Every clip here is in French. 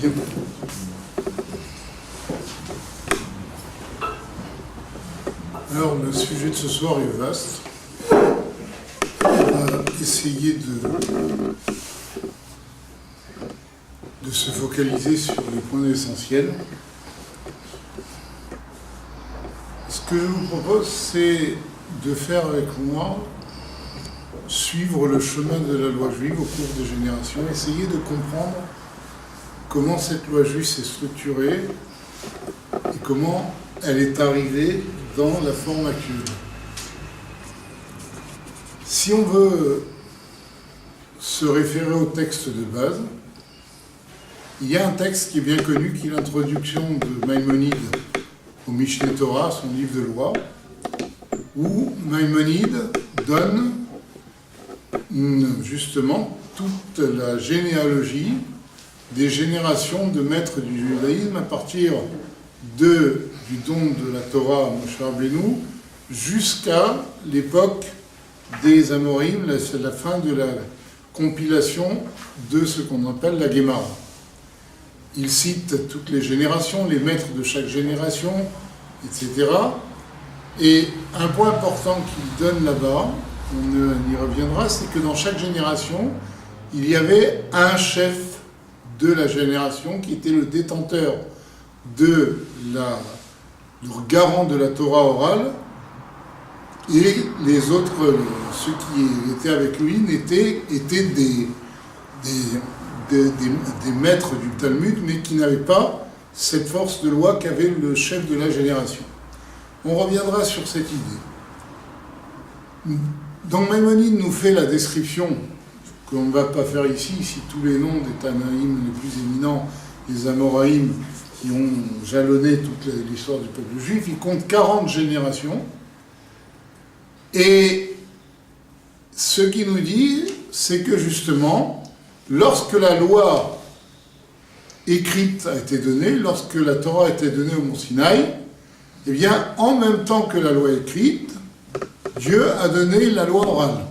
Bien. Alors, le sujet de ce soir est vaste. On va essayer de se focaliser sur les points essentiels. Ce que je vous propose, c'est de faire avec moi suivre le chemin de la loi juive au cours des générations, essayer de comprendre comment cette loi juive s'est structurée et comment elle est arrivée dans la forme actuelle. Si on veut se référer au texte de base, il y a un texte qui est bien connu, qui est l'introduction de Maïmonide au Mishneh Torah, son livre de loi, où Maïmonide donne justement toute la généalogie des générations de maîtres du judaïsme à partir du don de la Torah à Moshe Rabbeinu jusqu'à l'époque des Amorim, c'est la fin de la compilation de ce qu'on appelle la Guémara. Il cite toutes les générations, les maîtres de chaque génération, etc. Et un point important qu'il donne là-bas, on y reviendra, c'est que dans chaque génération, il y avait un chef de la génération qui était le détenteur le garant de la Torah orale, et les autres, ceux qui étaient avec lui, étaient des maîtres du Talmud, mais qui n'avaient pas cette force de loi qu'avait le chef de la génération. On reviendra sur cette idée. Donc Maïmonide nous fait la description, qu'on ne va pas faire ici tous les noms des Tanaïm les plus éminents, les Amoraïm, qui ont jalonné toute l'histoire du peuple juif. Il compte 40 générations. Et ce qu'il nous dit, c'est que justement, lorsque la loi écrite a été donnée, lorsque la Torah a été donnée au Mont Sinaï, eh bien, en même temps que la loi écrite, Dieu a donné la loi orale.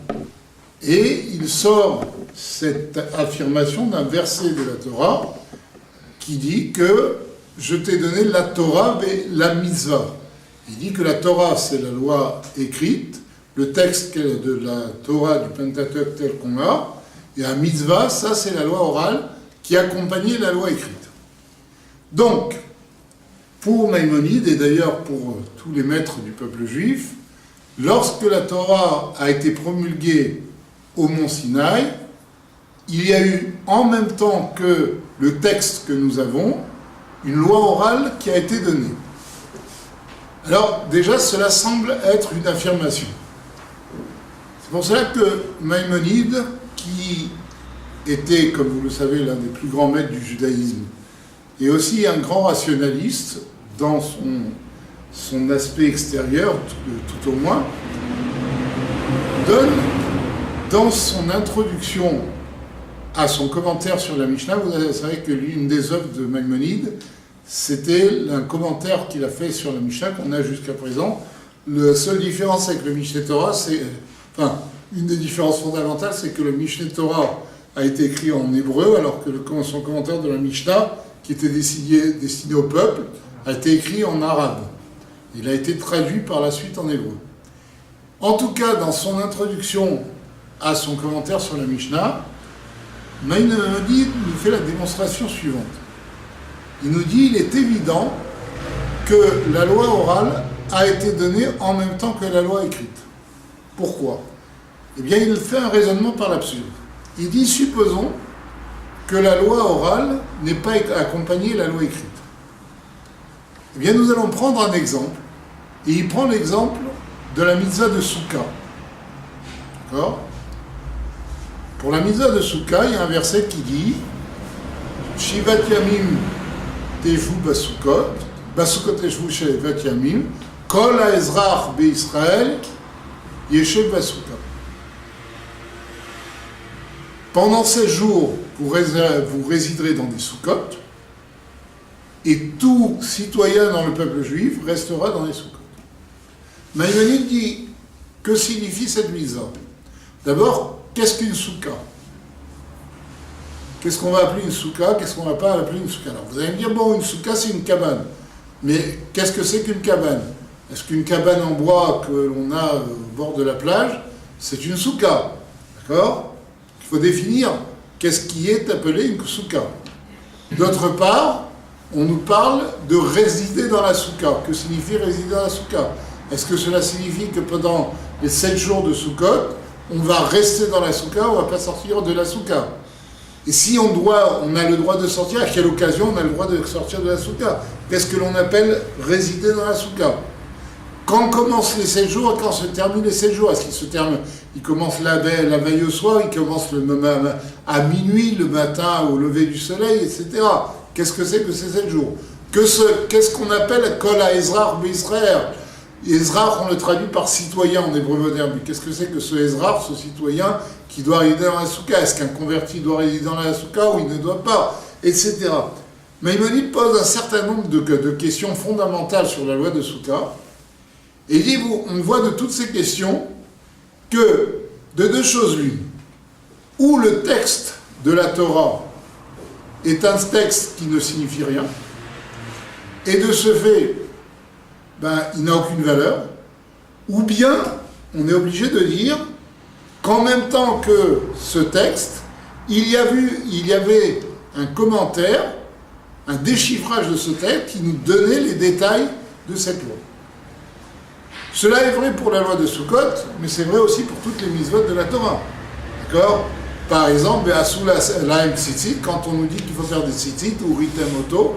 Et il sort cette affirmation d'un verset de la Torah qui dit que je t'ai donné la Torah et la mitzvah. Il dit que la Torah, c'est la loi écrite, le texte de la Torah du Pentateuch tel qu'on l'a, et la mitzvah, ça c'est la loi orale qui accompagnait la loi écrite. Donc, pour Maïmonide, et d'ailleurs pour tous les maîtres du peuple juif, lorsque la Torah a été promulguée au Mont Sinaï, il y a eu en même temps que le texte que nous avons, une loi orale qui a été donnée. Alors déjà, cela semble être une affirmation. C'est pour cela que Maïmonide, qui était, comme vous le savez, l'un des plus grands maîtres du judaïsme, et aussi un grand rationaliste dans son aspect extérieur, tout au moins, donne dans son introduction à son commentaire sur la Mishnah, vous savez que l'une des œuvres de Maïmonide, c'était un commentaire qu'il a fait sur la Mishnah qu'on a jusqu'à présent. La seule différence avec le Mishneh Torah, une des différences fondamentales, c'est que le Mishneh Torah a été écrit en hébreu, alors que son commentaire de la Mishnah, qui était destiné au peuple, a été écrit en arabe. Il a été traduit par la suite en hébreu. En tout cas, dans son introduction à son commentaire sur la Mishnah, Maïmonide nous fait la démonstration suivante. Il nous dit, il est évident que la loi orale a été donnée en même temps que la loi écrite. Pourquoi ? Eh bien, il fait un raisonnement par l'absurde. Il dit, supposons que la loi orale n'ait pas accompagné la loi écrite. Eh bien, nous allons prendre un exemple. Et il prend l'exemple de la mitzvah de Souka. D'accord ? Pour la mitzvah de Souka, il y a un verset qui dit Shivat Yamim Teju Basukot Teju Shivat Yamim, Kol Ha'ezrach Be'Israël Yeshev Basuka. Pendant 16 jours, vous résiderez dans des soukotes, et tout citoyen dans le peuple juif restera dans les soukotes. Maïmonide dit, que signifie cette mitzvah ? D'abord, qu'est-ce qu'une souka ? qu'est-ce qu'on va appeler une souka, qu'est-ce qu'on va pas appeler une souka. Alors vous allez me dire, bon, une souka c'est une cabane. Mais qu'est-ce que c'est qu'une cabane? Est-ce qu'une cabane en bois que l'on a au bord de la plage, c'est une souka? D'accord? Il faut définir qu'est-ce qui est appelé une souka. D'autre part, on nous parle de résider dans la souka. Que signifie résider dans la souka? Est-ce que cela signifie que pendant les 7 jours de Sukkot, on va rester dans la souka, on ne va pas sortir de la souka? Et si on a le droit de sortir, à quelle occasion on a le droit de sortir de la souka? Qu'est-ce que l'on appelle résider dans la souka? Quand commencent les 7 jours et quand se terminent les 7 jours? Est-ce qu'il se termine? Il commence la veille au soir, il commence à minuit, le matin au lever du soleil, etc. Qu'est-ce que c'est que ces 7 jours? Qu'est-ce qu'on appelle Kol HaEzrar B'Israël? Ezrar, on le traduit par citoyen en hébreu moderne. Mais qu'est-ce que c'est que ce Ezrar, ce citoyen qui doit résider dans la souka? Est-ce qu'un converti doit résider dans la souka ou il ne doit pas? Etc. Maïmonide pose un certain nombre de questions fondamentales sur la loi de souka. Et il dit, on voit de toutes ces questions que de deux choses l'une. Ou le texte de la Torah est un texte qui ne signifie rien, et de ce fait, il n'a aucune valeur, ou bien on est obligé de dire qu'en même temps que ce texte, il y avait un commentaire, un déchiffrage de ce texte qui nous donnait les détails de cette loi. Cela est vrai pour la loi de Sukkot, mais c'est vrai aussi pour toutes les mitzvot de la Torah. D'accord? Par exemple, quand on nous dit qu'il faut faire des tzitzit ou ritem auto,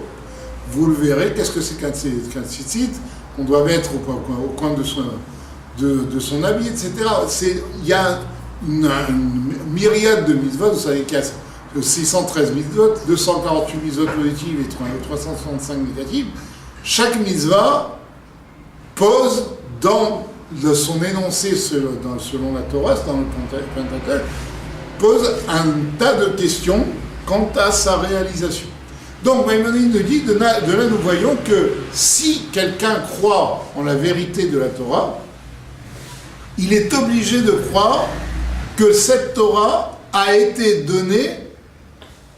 vous le verrez, qu'est-ce que c'est qu'un tzitzit qu'on doit mettre au coin de son habit, etc. Il y a une myriade de mitzvot, vous savez qu'il y a 613 mitzvot, 248 mitzvot positives et 365 négatives. Chaque mitzvah pose dans son énoncé selon la Torah, dans le Pentateuch, pose un tas de questions quant à sa réalisation. Donc Maïmonide nous dit, de là nous voyons que si quelqu'un croit en la vérité de la Torah, il est obligé de croire que cette Torah a été donnée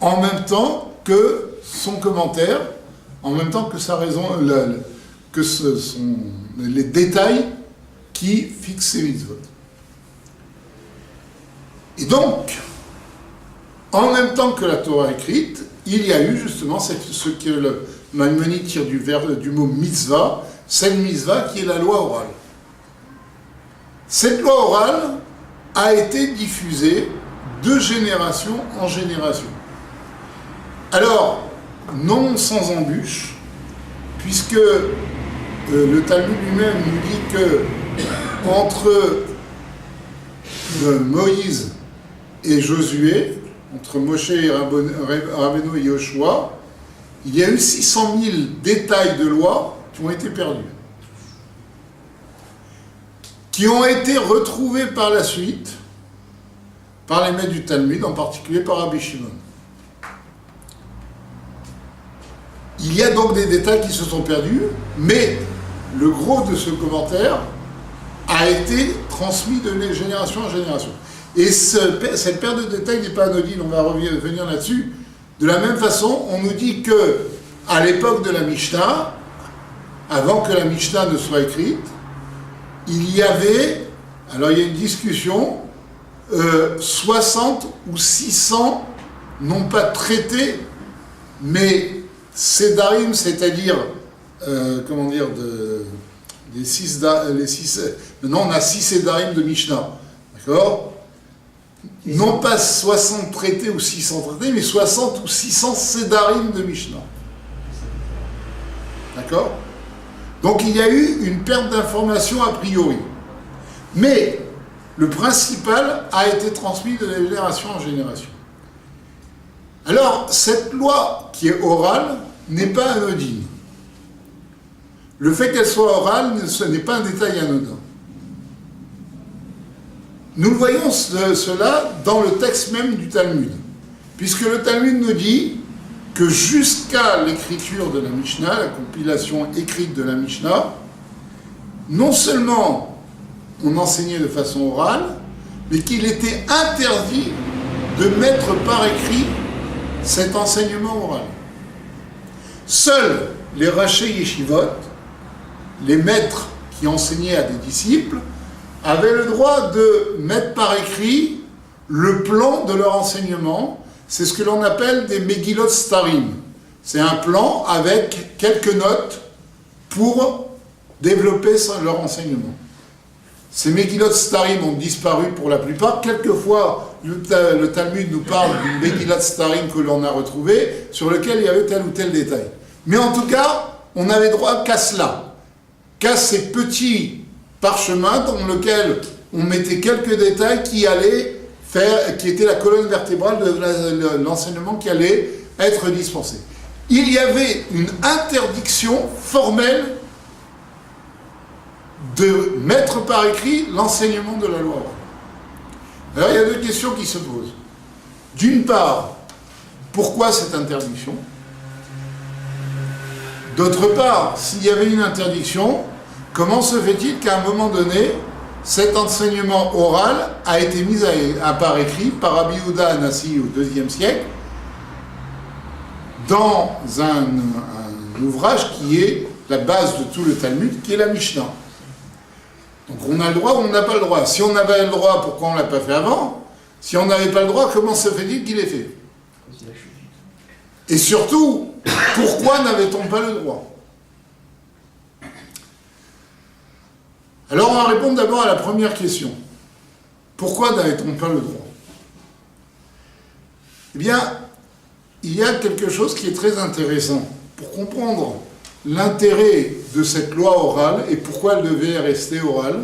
en même temps que son commentaire, en même temps que sa raison, les détails qui fixent ces mitzvot. Et donc, en même temps que la Torah écrite, il y a eu justement ce que le Maïmonide tire du mot mitzvah, cette mitzvah qui est la loi orale. Cette loi orale a été diffusée de génération en génération. Alors, non sans embûche, puisque le Talmud lui-même nous dit que entre Moïse et Josué, entre Moshe et Rabbeinu et Yoshua, il y a eu 600 000 détails de loi qui ont été perdus, qui ont été retrouvés par la suite par les maîtres du Talmud, en particulier par Rabbi Shimon. Il y a donc des détails qui se sont perdus, mais le gros de ce commentaire a été transmis de génération en génération. Et cette perte de détails n'est pas anodine, on va revenir là-dessus. De la même façon, on nous dit que à l'époque de la Mishnah, avant que la Mishnah ne soit écrite, il y avait, alors il y a une discussion, 60 ou 600, non pas traités, mais sédarim, c'est-à-dire, maintenant on a 6 sédarim de Mishnah, d'accord? Non pas 60 traités ou 600 traités, mais 60 ou 600 sédarim de Mishnah. D'accord? Donc il y a eu une perte d'information a priori. Mais le principal a été transmis de génération en génération. Alors, cette loi qui est orale n'est pas anodine. Le fait qu'elle soit orale, ce n'est pas un détail anodin. Nous voyons cela dans le texte même du Talmud, puisque le Talmud nous dit que jusqu'à l'écriture de la Mishnah, la compilation écrite de la Mishnah, non seulement on enseignait de façon orale, mais qu'il était interdit de mettre par écrit cet enseignement oral. Seuls les rachés yeshivot, les maîtres qui enseignaient à des disciples, avaient le droit de mettre par écrit le plan de leur enseignement. C'est ce que l'on appelle des Megillot Starim. C'est un plan avec quelques notes pour développer leur enseignement. Ces Megillot Starim ont disparu pour la plupart. Quelquefois, le Talmud nous parle d'une Megillot Starim que l'on a retrouvée, sur lequel il y avait tel ou tel détail. Mais en tout cas, on n'avait droit qu'à cela, qu'à ces petits parchemins dans lesquels on mettait quelques détails qui étaient la colonne vertébrale de l'enseignement qui allait être dispensé. Il y avait une interdiction formelle de mettre par écrit l'enseignement de la loi orale. Alors il y a deux questions qui se posent. D'une part, pourquoi cette interdiction ? D'autre part, s'il y avait une interdiction, comment se fait-il qu'à un moment donné, cet enseignement oral a été mis à part écrit par Rabbi Yehuda Hanassi au IIe siècle dans un ouvrage qui est la base de tout le Talmud, qui est la Mishnah. Donc on a le droit ou on n'a pas le droit. Si on avait le droit, pourquoi on ne l'a pas fait avant ? Si on n'avait pas le droit, comment se fait-il qu'il l'ait fait ? Et surtout, pourquoi n'avait-on pas le droit ? Alors on va répondre d'abord à la première question. Pourquoi n'avait-on pas le droit ? Eh bien, il y a quelque chose qui est très intéressant. Pour comprendre l'intérêt de cette loi orale et pourquoi elle devait rester orale,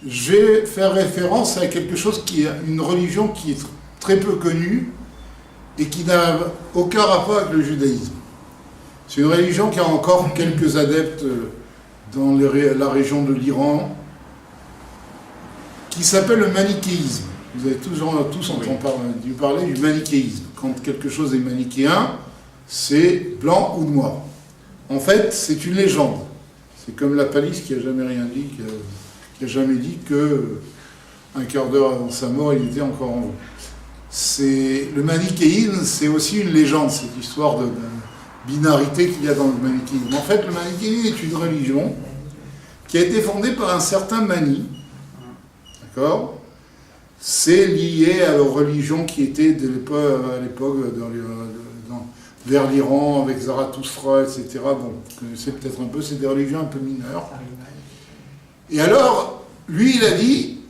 je vais faire référence à quelque chose qui est une religion qui est très peu connue et qui n'a aucun rapport avec le judaïsme. C'est une religion qui a encore quelques adeptes dans la région de l'Iran, qui s'appelle le manichéisme. Vous avez tous entendu parler du manichéisme. Quand quelque chose est manichéen, c'est blanc ou noir. En fait, c'est une légende. C'est comme la palisse qui n'a jamais rien dit, qui n'a jamais dit que un quart d'heure avant sa mort, il était encore en vie. Le manichéisme, c'est aussi une légende, cette histoire de binarité qu'il y a dans le manichéisme. En fait, le manichéisme est une religion qui a été fondée par un certain Mani. D'accord ? C'est lié à la religion qui était à l'époque vers l'Iran, avec Zarathustra, etc. Bon, vous connaissez peut-être un peu, c'est des religions un peu mineures. Et alors, lui, il a dit,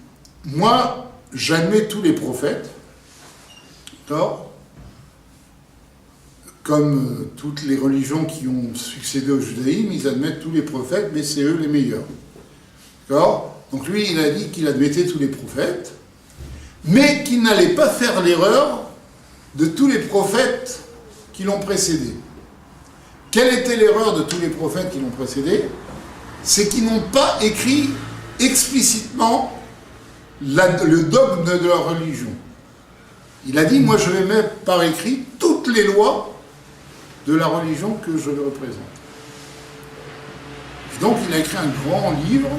moi, j'admets tous les prophètes, d'accord ? Comme toutes les religions qui ont succédé au judaïsme, ils admettent tous les prophètes, mais c'est eux les meilleurs. D'accord ? Donc lui, il a dit qu'il admettait tous les prophètes, mais qu'il n'allait pas faire l'erreur de tous les prophètes qui l'ont précédé. Quelle était l'erreur de tous les prophètes qui l'ont précédé ? C'est qu'ils n'ont pas écrit explicitement le dogme de leur religion. Il a dit, moi je vais mettre par écrit toutes les lois de la religion que je représente. Et donc il a écrit un grand livre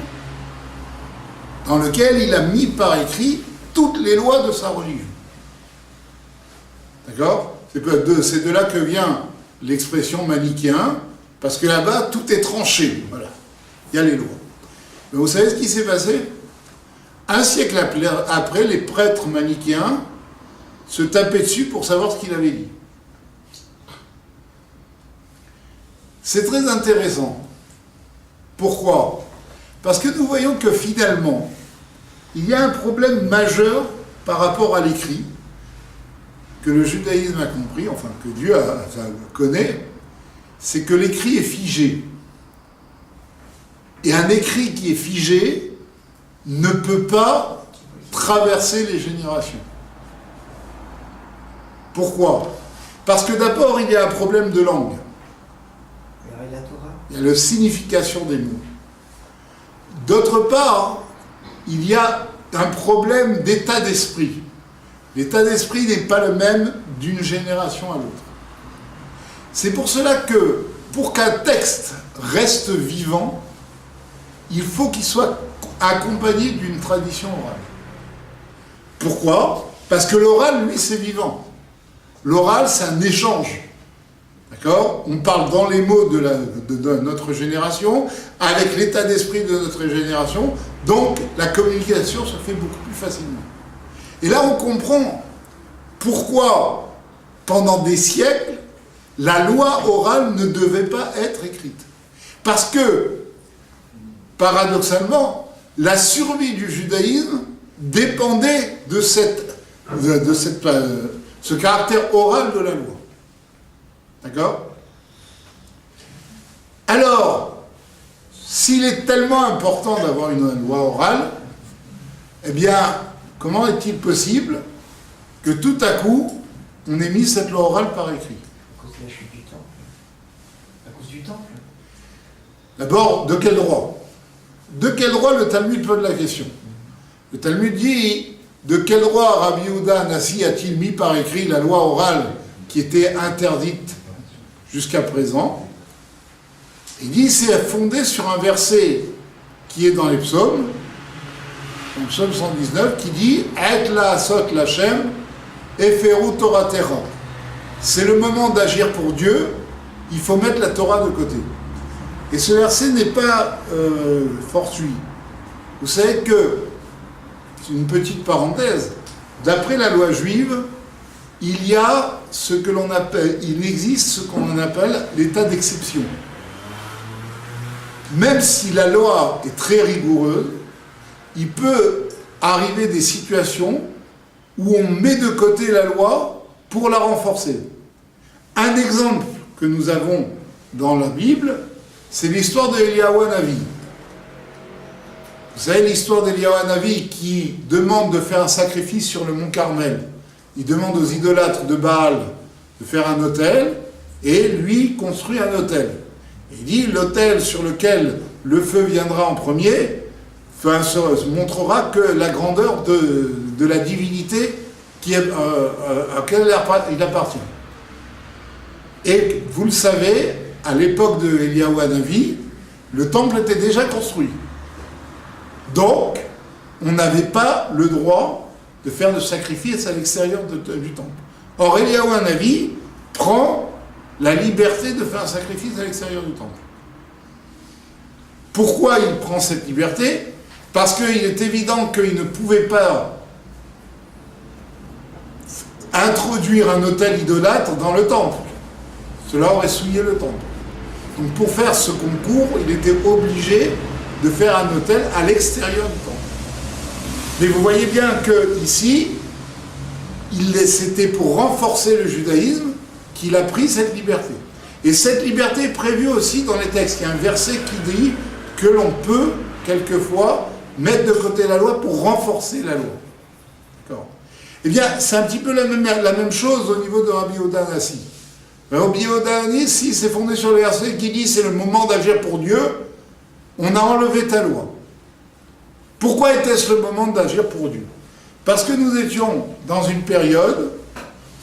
dans lequel il a mis par écrit toutes les lois de sa religion. D'accord ? C'est de là que vient l'expression manichéen, parce que là-bas, tout est tranché. Voilà. Il y a les lois. Mais vous savez ce qui s'est passé ? Un siècle après, les prêtres manichéens se tapaient dessus pour savoir ce qu'il avait dit. C'est très intéressant. Pourquoi ? Parce que nous voyons que finalement, il y a un problème majeur par rapport à l'écrit, que le judaïsme a compris, enfin que Dieu connaît, c'est que l'écrit est figé. Et un écrit qui est figé ne peut pas traverser les générations. Pourquoi ? Parce que d'abord, il y a un problème de langue. Il y a la signification des mots. D'autre part, il y a un problème d'état d'esprit. L'état d'esprit n'est pas le même d'une génération à l'autre. C'est pour cela que, pour qu'un texte reste vivant, il faut qu'il soit accompagné d'une tradition orale. Pourquoi ? Parce que l'oral, lui, c'est vivant. L'oral, c'est un échange. D'accord? On parle dans les mots de notre génération, avec l'état d'esprit de notre génération, donc la communication se fait beaucoup plus facilement. Et là, on comprend pourquoi, pendant des siècles, la loi orale ne devait pas être écrite. Parce que, paradoxalement, la survie du judaïsme dépendait de ce caractère oral de la loi. D'accord? Alors, s'il est tellement important d'avoir une loi orale, eh bien, comment est-il possible que tout à coup, on ait mis cette loi orale par écrit? À cause de la chute du temple. À cause du temple. D'abord, de quel droit? De quel droit le Talmud pose la question? Le Talmud dit, de quel droit Rabbi Yehuda Hanassi a-t-il mis par écrit la loi orale qui était interdite jusqu'à présent? Il dit, c'est fondé sur un verset qui est dans les psaumes, dans le psaume 119, qui dit « Et la asot lachem, eferu Torah terra ». C'est le moment d'agir pour Dieu, il faut mettre la Torah de côté. Et ce verset n'est pas fortuit. Vous savez que, c'est une petite parenthèse, d'après la loi juive, il existe ce qu'on appelle l'état d'exception. Même si la loi est très rigoureuse, il peut arriver des situations où on met de côté la loi pour la renforcer. Un exemple que nous avons dans la Bible, c'est l'histoire d'Eliyahu Hanavi. Vous savez l'histoire d'Eliyahu Hanavi qui demande de faire un sacrifice sur le mont Carmel. Il demande aux idolâtres de Baal de faire un autel, et lui construit un autel. Il dit, l'autel sur lequel le feu viendra en premier, montrera que la grandeur de la divinité à laquelle il appartient. Et vous le savez, à l'époque de Eliyahu Hanavi, le temple était déjà construit. Donc, on n'avait pas le droit de faire de sacrifice à l'extérieur du temple. Or, Eliyahu Hanavi prend la liberté de faire un sacrifice à l'extérieur du temple. Pourquoi il prend cette liberté? Parce qu'il est évident qu'il ne pouvait pas introduire un autel idolâtre dans le temple. Cela aurait souillé le temple. Donc pour faire ce concours, il était obligé de faire un autel à l'extérieur du temple. Mais vous voyez bien que ici, c'était pour renforcer le judaïsme qu'il a pris cette liberté. Et cette liberté est prévue aussi dans les textes. Il y a un verset qui dit que l'on peut, quelquefois, mettre de côté la loi pour renforcer la loi. D'accord? Eh bien, c'est un petit peu la même chose au niveau de Rabbi Yehuda Hanassi. Rabbi Yehuda Hanassi, c'est fondé sur le verset qui dit c'est le moment d'agir pour Dieu, on a enlevé ta loi. Pourquoi était-ce le moment d'agir pour Dieu? Parce que nous étions dans une période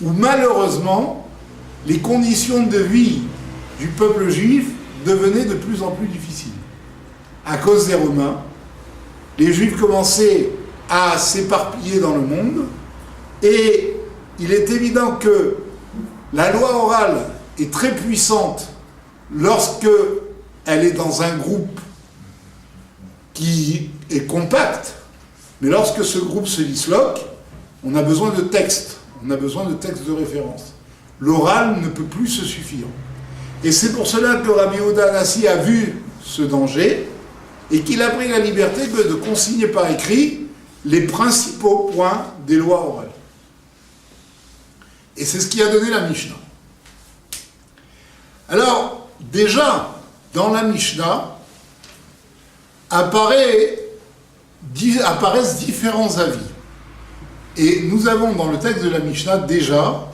où malheureusement les conditions de vie du peuple juif devenaient de plus en plus difficiles. À cause des Romains, les Juifs commençaient à s'éparpiller dans le monde, et il est évident que la loi orale est très puissante lorsque elle est dans un groupe qui est compact, mais lorsque ce groupe se disloque, on a besoin de textes, on a besoin de textes de référence. L'oral ne peut plus se suffire. Et c'est pour cela que Rabbi Yehuda Hanassi a vu ce danger, et qu'il a pris la liberté de consigner par écrit les principaux points des lois orales. Et c'est ce qui a donné la Mishnah. Alors, déjà, dans la Mishnah, apparaissent différents avis. Et nous avons dans le texte de la Mishnah déjà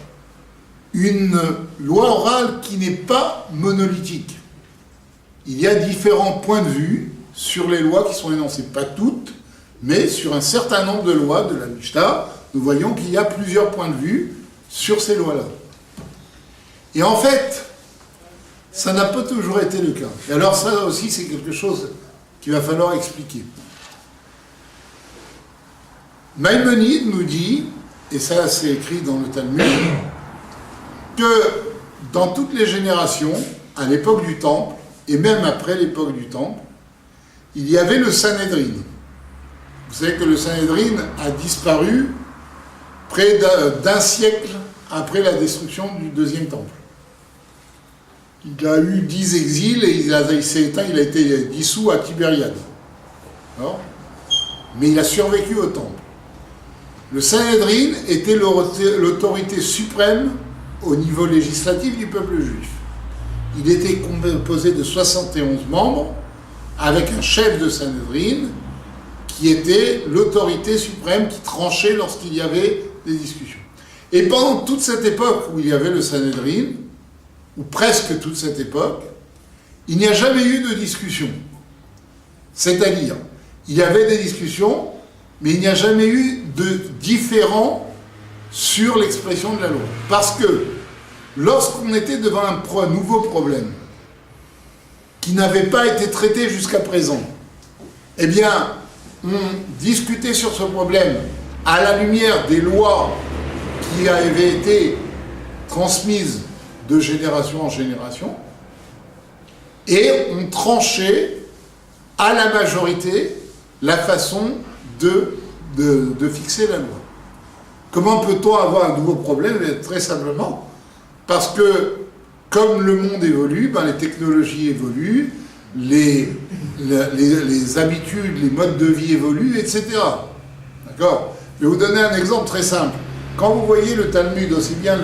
une loi orale qui n'est pas monolithique. Il y a différents points de vue sur les lois qui sont énoncées, pas toutes, mais sur un certain nombre de lois de la Mishnah, nous voyons qu'il y a plusieurs points de vue sur ces lois-là. Et en fait, ça n'a pas toujours été le cas. Et alors ça aussi, c'est quelque chose qu'il va falloir expliquer. Maïmonide nous dit, et ça c'est écrit dans le Talmud, que dans toutes les générations, à l'époque du Temple, et même après l'époque du Temple, il y avait le Sanhédrin. Vous savez que le Sanhédrin a disparu près d'un siècle après la destruction du deuxième Temple. Il a eu 10 exils et il s'est éteint, il a été dissous à Tibériade. Alors, mais il a survécu au Temple. Le Sanhédrin était l'autorité suprême au niveau législatif du peuple juif. Il était composé de 71 membres, avec un chef de Sanhédrin, qui était l'autorité suprême qui tranchait lorsqu'il y avait des discussions. Et pendant toute cette époque où il y avait le Sanhédrin, ou presque toute cette époque, il n'y a jamais eu de discussion. C'est-à-dire, il y avait des discussions, mais il n'y a jamais eu de différend sur l'expression de la loi. Parce que lorsqu'on était devant un nouveau problème qui n'avait pas été traité jusqu'à présent, eh bien, on discutait sur ce problème à la lumière des lois qui avaient été transmises de génération en génération, et on tranchait à la majorité la façon de fixer la loi. Comment peut-on avoir un nouveau problème? Très simplement, parce que comme le monde évolue, ben les technologies évoluent, les habitudes, les modes de vie évoluent, etc. D'accord? Je vais vous donner un exemple très simple. Quand vous voyez le Talmud, aussi bien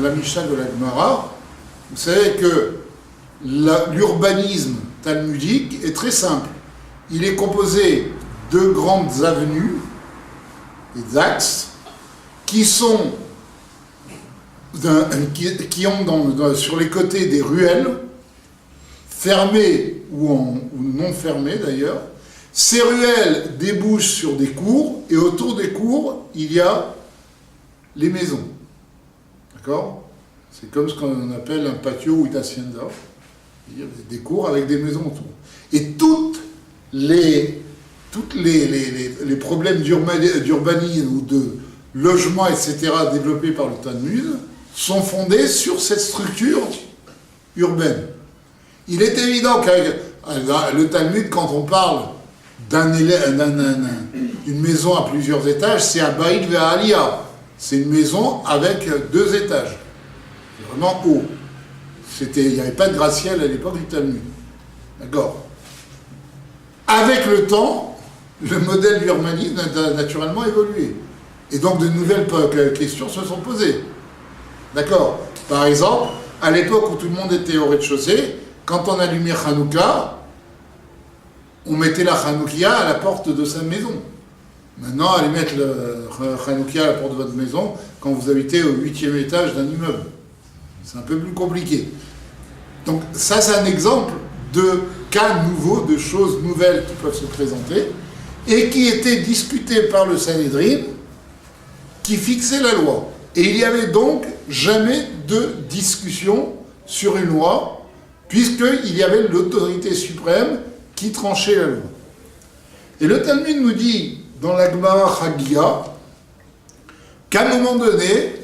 la Mishnah que la Gemara, vous savez que l'urbanisme talmudique est très simple. Il est composé de grandes avenues, des axes, qui ont sur les côtés des ruelles, fermées ou non fermées d'ailleurs. Ces ruelles débouchent sur des cours, et autour des cours, il y a les maisons. D'accord? C'est comme ce qu'on appelle un patio ou une hacienda. Il y a des cours avec des maisons autour. Et toutes les problèmes d'urbanisme ou de logement, etc., développés par le Talmud, sont fondés sur cette structure urbaine. Il est évident qu'avec le Talmud, quand on parle d'une maison à plusieurs étages, c'est un Baïd Ve'aliyah. C'est une maison avec 2 étages. C'est vraiment haut. Il n'y avait pas de gratte-ciel à l'époque du Talmud. D'accord? Avec le temps, le modèle d'urbanisme a naturellement évolué. Et donc de nouvelles questions se sont posées. D'accord? Par exemple, à l'époque où tout le monde était au rez-de-chaussée, quand on allumait Hanouka, on mettait la Hanoukia à la porte de sa maison. Maintenant, allez mettre le Hanoukia à la porte de votre maison quand vous habitez au 8e étage d'un immeuble. C'est un peu plus compliqué. Donc ça, c'est un exemple de cas nouveaux, de choses nouvelles qui peuvent se présenter, et qui étaient discutées par le Sanhédrin, qui fixait la loi. Et il n'y avait donc jamais de discussion sur une loi, puisqu'il y avait l'autorité suprême qui tranchait la loi. Et le Talmud nous dit, dans la Gemara Chagia, qu'à un moment donné,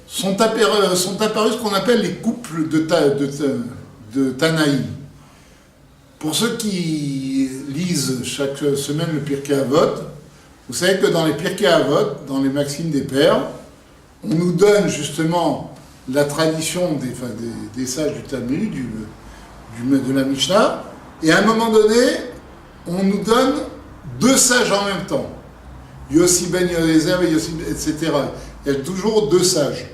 sont apparus ce qu'on appelle les couples de Tanaïm. Pour ceux qui lisent chaque semaine le Pirkei Avot, vous savez que dans les Pirkei Avot, dans les Maximes des Pères, on nous donne justement la tradition des sages du Talmud, de la Mishnah, et à un moment donné, on nous donne 2 sages en même temps. Yossi ben Yoézer et Yossi, etc. Il y a toujours 2 sages.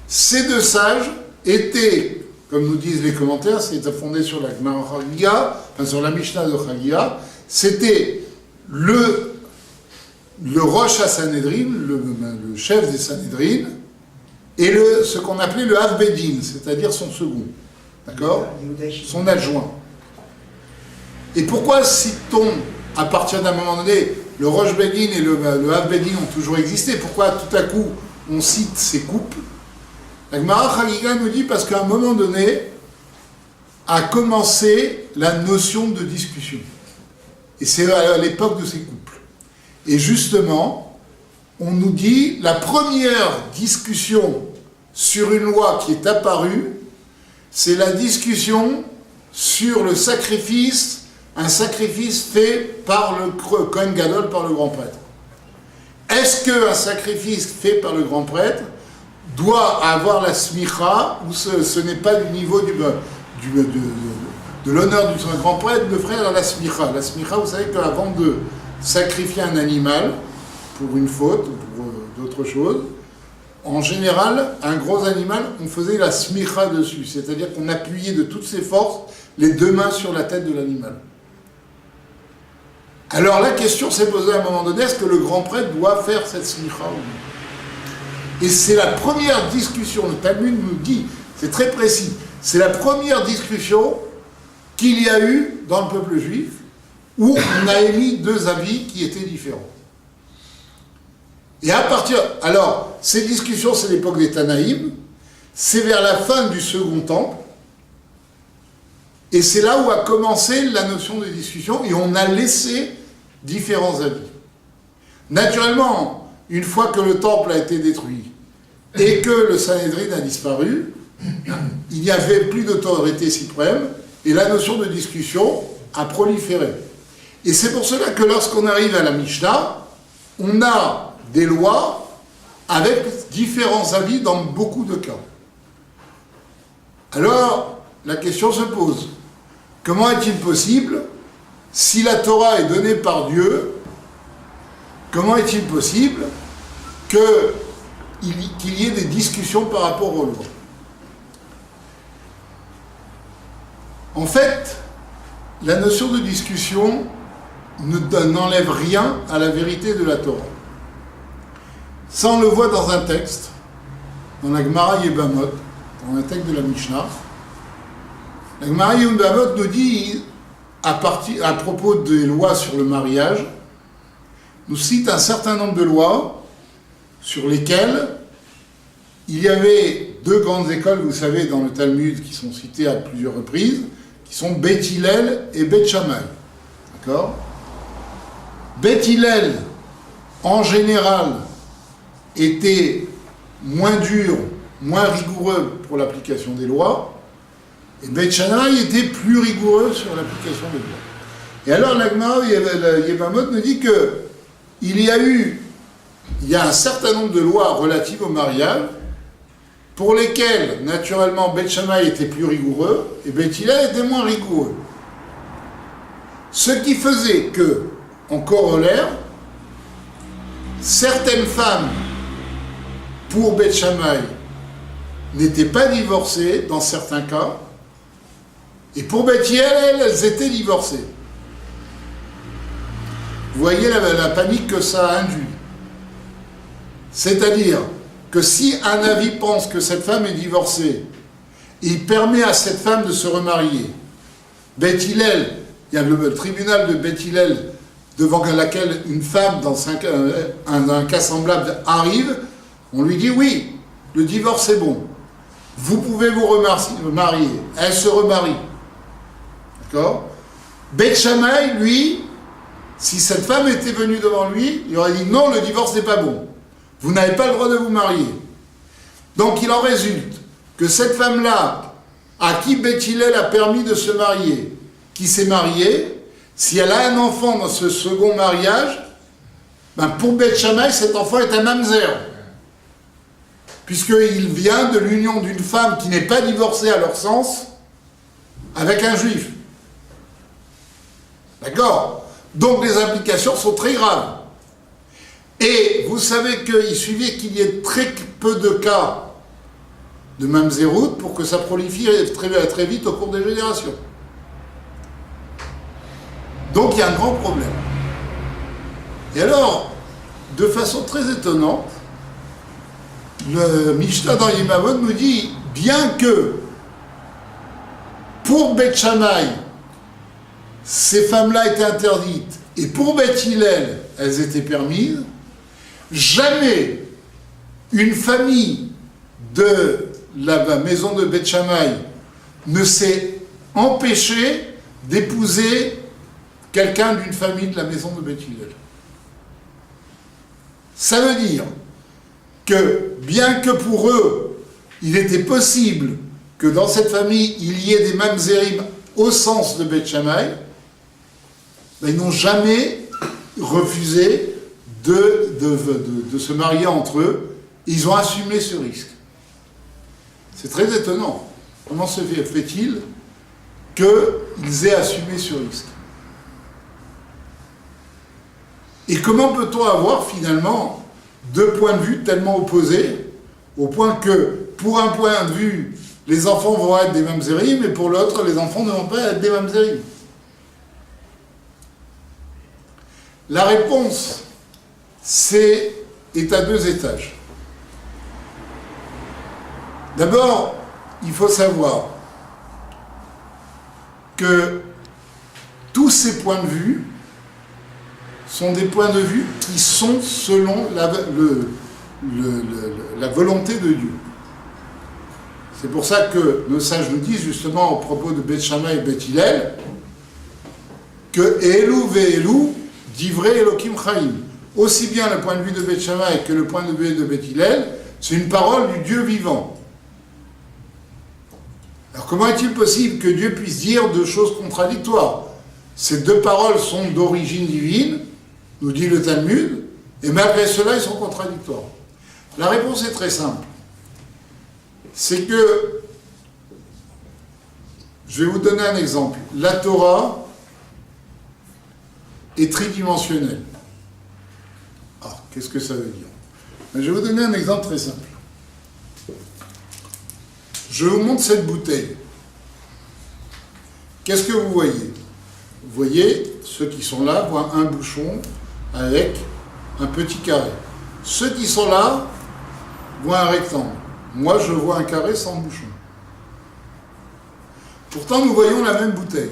Ces 2 sages étaient, comme nous disent les commentaires, c'était fondé sur la Gemara Chagia, enfin sur la Mishnah de Chagia, c'était le Rosh HaSanhédrin, le chef des Sanhédrin, et ce qu'on appelait le Av Bedin, c'est-à-dire son second. D'accord? Son adjoint. Et pourquoi cite-t-on, à partir d'un moment donné, le Rosh Bedin et le Av Bedin ont toujours existé? Pourquoi tout à coup on cite ces couples? La Gemara Chagiga nous dit parce qu'à un moment donné a commencé la notion de discussion. Et c'est à l'époque de ces couples. Et justement, on nous dit la première discussion sur une loi qui est apparue, c'est la discussion sur le sacrifice, un sacrifice fait par le Kohen Gadol, par le grand prêtre. Est-ce qu'un sacrifice fait par le grand prêtre doit avoir la smicha, ou ce n'est pas du niveau de l'honneur du grand prêtre de faire la smicha. La smicha, vous savez qu'avant de sacrifier un animal, pour une faute, ou pour d'autres choses, en général, un gros animal, on faisait la smicha dessus, c'est-à-dire qu'on appuyait de toutes ses forces les deux mains sur la tête de l'animal. Alors la question s'est posée à un moment donné, est-ce que le grand prêtre doit faire cette smicha ou non? Et c'est la première discussion, le Talmud nous dit, c'est très précis, c'est la première discussion qu'il y a eu dans le peuple juif, où on a émis deux avis qui étaient différents. Et à partir... Alors, ces discussions, c'est l'époque des Tanaïm, c'est vers la fin du Second Temple, et c'est là où a commencé la notion de discussion, et on a laissé différents avis. Naturellement, une fois que le temple a été détruit, et que le Sanhédrin a disparu, il n'y avait plus d'autorité suprême, et la notion de discussion a proliféré. Et c'est pour cela que lorsqu'on arrive à la Mishnah, on a des lois avec différents avis dans beaucoup de cas. Alors, la question se pose, comment est-il possible, si la Torah est donnée par Dieu, comment est-il possible qu'il y ait des discussions par rapport aux lois? En fait, la notion de discussion n'enlève rien à la vérité de la Torah. Ça, on le voit dans un texte, dans la Gemara Yebamot, dans un texte de la Mishnah. La Gemara Yebamot nous dit, à propos des lois sur le mariage, nous cite un certain nombre de lois sur lesquelles il y avait deux grandes écoles, vous savez, dans le Talmud, qui sont citées à plusieurs reprises, qui sont Beit Hillel et Beit Shammai. D'accord? Beit Hillel, en général, était moins dur, moins rigoureux pour l'application des lois, et Beit Shammai était plus rigoureux sur l'application des lois. Et alors, la Gemara Yebamot nous dit que il y a un certain nombre de lois relatives au mariage, pour lesquelles, naturellement, Beit Shammai était plus rigoureux, et Beit Hillel était moins rigoureux. Ce qui faisait que, en corollaire, certaines femmes, pour Beit Shammai, n'étaient pas divorcées, dans certains cas, et pour Beit Hillel, elles étaient divorcées. Vous voyez la panique que ça a induit. C'est-à-dire que si un avis pense que cette femme est divorcée, il permet à cette femme de se remarier. Beit Hillel, il y a le tribunal de Beit Hillel devant laquelle une femme, dans un cas semblable, arrive, on lui dit oui, le divorce est bon. Vous pouvez vous remarier. Elle se remarie. D'accord? Beit Shammai, lui, si cette femme était venue devant lui, il aurait dit non, le divorce n'est pas bon. Vous n'avez pas le droit de vous marier. Donc il en résulte que cette femme-là, à qui Beit Hillel a permis de se marier, qui s'est mariée, si elle a un enfant dans ce second mariage, ben pour Beit Shammai, cet enfant est un mamzer. Puisqu'il vient de l'union d'une femme qui n'est pas divorcée à leur sens, avec un juif. D'accord? Donc les implications sont très graves. Et vous savez qu'il suffit qu'il y ait très peu de cas de mamzerout pour que ça prolifère très vite au cours des générations. Donc il y a un grand problème. Et alors, de façon très étonnante, le Mishnah dans Yemamot nous dit, bien que pour Beit Shammai, ces femmes-là étaient interdites, et pour Beit Hillel, elles étaient permises, jamais une famille de la maison de Beit Shammai ne s'est empêchée d'épouser quelqu'un d'une famille de la maison de Beit Hillel. Ça veut dire que, bien que pour eux, il était possible que dans cette famille, il y ait des mamzerim au sens de Beth Shammai, ils n'ont jamais refusé de se marier entre eux. Ils ont assumé ce risque. C'est très étonnant. Comment se fait-il qu'ils aient assumé ce risque? Et comment peut-on avoir finalement deux points de vue tellement opposés, au point que, pour un point de vue, les enfants vont être des mamzerim, et pour l'autre, les enfants ne vont pas être des mamzerim? La réponse, est à deux étages. D'abord, il faut savoir que tous ces points de vue sont des points de vue qui sont selon la volonté de Dieu. C'est pour ça que nos sages nous disent, justement, au propos de Beth Shammai et Beth Hillel, que Elu ve'elu divrei Elokim Chaim. Aussi bien le point de vue de Beth Shammai que le point de vue de Beth Hillel, c'est une parole du Dieu vivant. Alors comment est-il possible que Dieu puisse dire deux choses contradictoires? Ces deux paroles sont d'origine divine, nous dit le Talmud, et malgré cela, ils sont contradictoires. La réponse est très simple. C'est que, je vais vous donner un exemple. La Torah est tridimensionnelle. Alors, qu'est-ce que ça veut dire? Je vais vous donner un exemple très simple. Je vous montre cette bouteille. Qu'est-ce que vous voyez? Vous voyez, ceux qui sont là voient un bouchon avec un petit carré. Ceux qui sont là voient un rectangle. Moi, je vois un carré sans bouchon. Pourtant, nous voyons la même bouteille.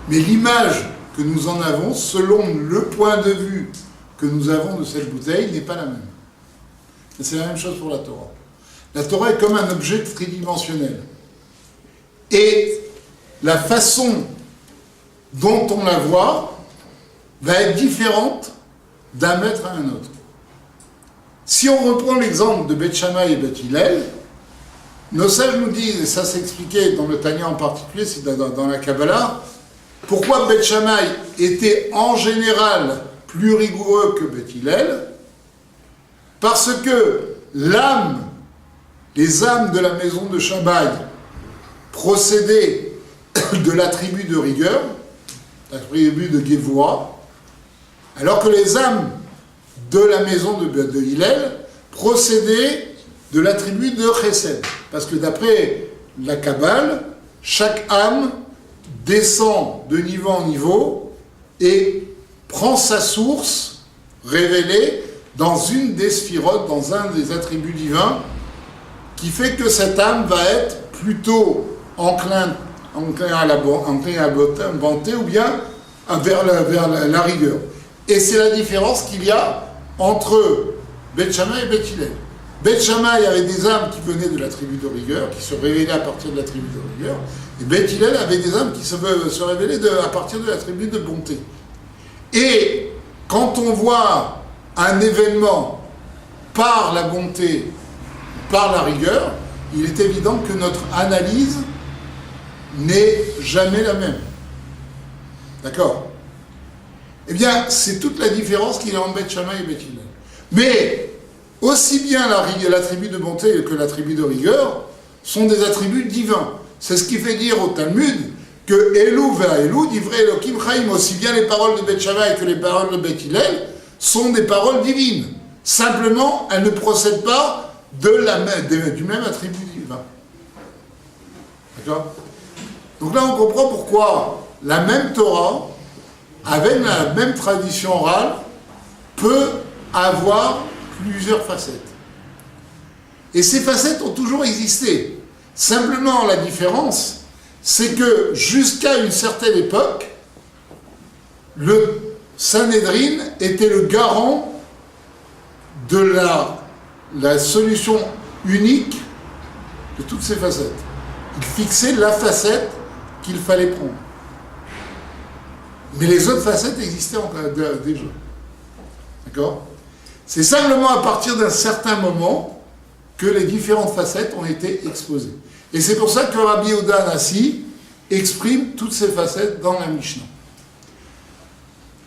Mais l'image que nous en avons, selon le point de vue que nous avons de cette bouteille, n'est pas la même. Et c'est la même chose pour la Torah. La Torah est comme un objet tridimensionnel. Et la façon dont on la voit va être différente d'un maître à un autre. Si on reprend l'exemple de Beth Shammai et Beth Hillel, nos sages nous disent, et ça s'est expliqué dans le Tanya en particulier, c'est dans la Kabbalah, pourquoi Beth Shammai était en général plus rigoureux que Beth Hillel, parce que les âmes de la maison de Shammai procédaient de la tribu de rigueur, la tribu de Gevura, alors que les âmes de la maison de Hillel procédaient de la tribu de Chesed. Parce que d'après la Kabbale, chaque âme descend de niveau en niveau et prend sa source révélée dans une des sphirotes, dans un des attributs divins, qui fait que cette âme va être plutôt enclin à la bonté ou bien vers la rigueur. Et c'est la différence qu'il y a entre Beth Shammai et Beth Hillel. Beth Shammai avait des âmes qui venaient de la tribu de rigueur, qui se révélaient à partir de la tribu de rigueur, et Beth Hillel avait des âmes qui se révélaient à partir de la tribu de bonté. Et quand on voit un événement par la bonté, par la rigueur, il est évident que notre analyse n'est jamais la même. D'accord? Eh bien, c'est toute la différence qu'il y a entre Beth Shammai et Beth Hillel. Mais, aussi bien la tribu de bonté que la tribu de rigueur sont des attributs divins. C'est ce qui fait dire au Talmud que Elu ve'elu divrei Elokim Chaim, aussi bien les paroles de Beth Shammai que les paroles de Beth Hillel sont des paroles divines. Simplement, elles ne procèdent pas du même attribut divin. D'accord? Donc là, on comprend pourquoi la même Torah, avec la même tradition orale, peut avoir plusieurs facettes. Et ces facettes ont toujours existé. Simplement, la différence, c'est que jusqu'à une certaine époque, le Sanhédrin était le garant de la solution unique de toutes ces facettes. Il fixait la facette qu'il fallait prendre. Mais les autres facettes existaient déjà. D'accord? C'est simplement à partir d'un certain moment que les différentes facettes ont été exposées. Et c'est pour ça que Rabbi Yehuda Hanassi exprime toutes ces facettes dans la Mishnah.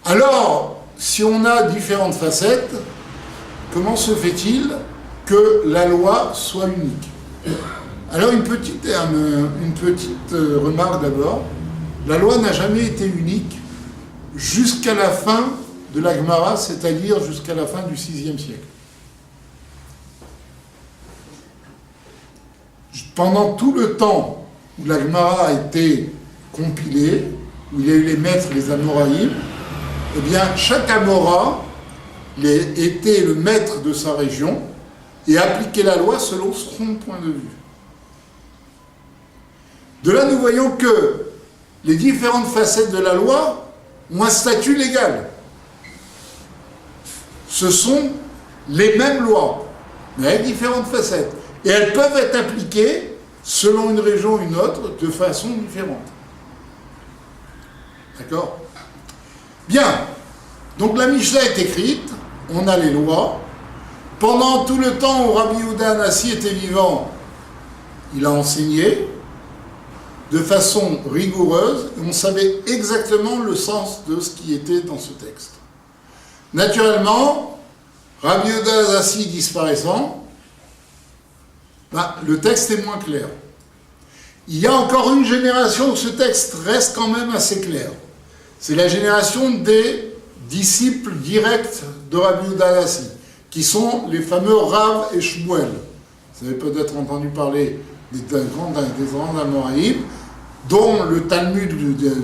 Alors, si on a différentes facettes, comment se fait-il que la loi soit unique? Alors, une petite remarque d'abord. La loi n'a jamais été unique jusqu'à la fin de la Gemara, c'est-à-dire jusqu'à la fin du VIe siècle. Pendant tout le temps où la Gemara a été compilée, où il y a eu les maîtres, les Amoraïm, eh bien, chaque Amora était le maître de sa région et appliquait la loi selon son point de vue. De là, nous voyons que les différentes facettes de la loi ont un statut légal. Ce sont les mêmes lois, mais avec différentes facettes. Et elles peuvent être appliquées selon une région ou une autre de façon différente. D'accord? Bien. Donc la Mishnah est écrite, on a les lois. Pendant tout le temps où Rabbi Yehuda Hanassi était vivant, il a enseigné de façon rigoureuse, et on savait exactement le sens de ce qui était dans ce texte. Naturellement, Rabbi Yehuda Hanassi disparaissant, le texte est moins clair. Il y a encore une génération où ce texte reste quand même assez clair. C'est la génération des disciples directs de Rabbi Yehuda Hanassi, qui sont les fameux Rav et Shmuel. Vous avez peut-être entendu parler des grands Amoraïm, dont le Talmud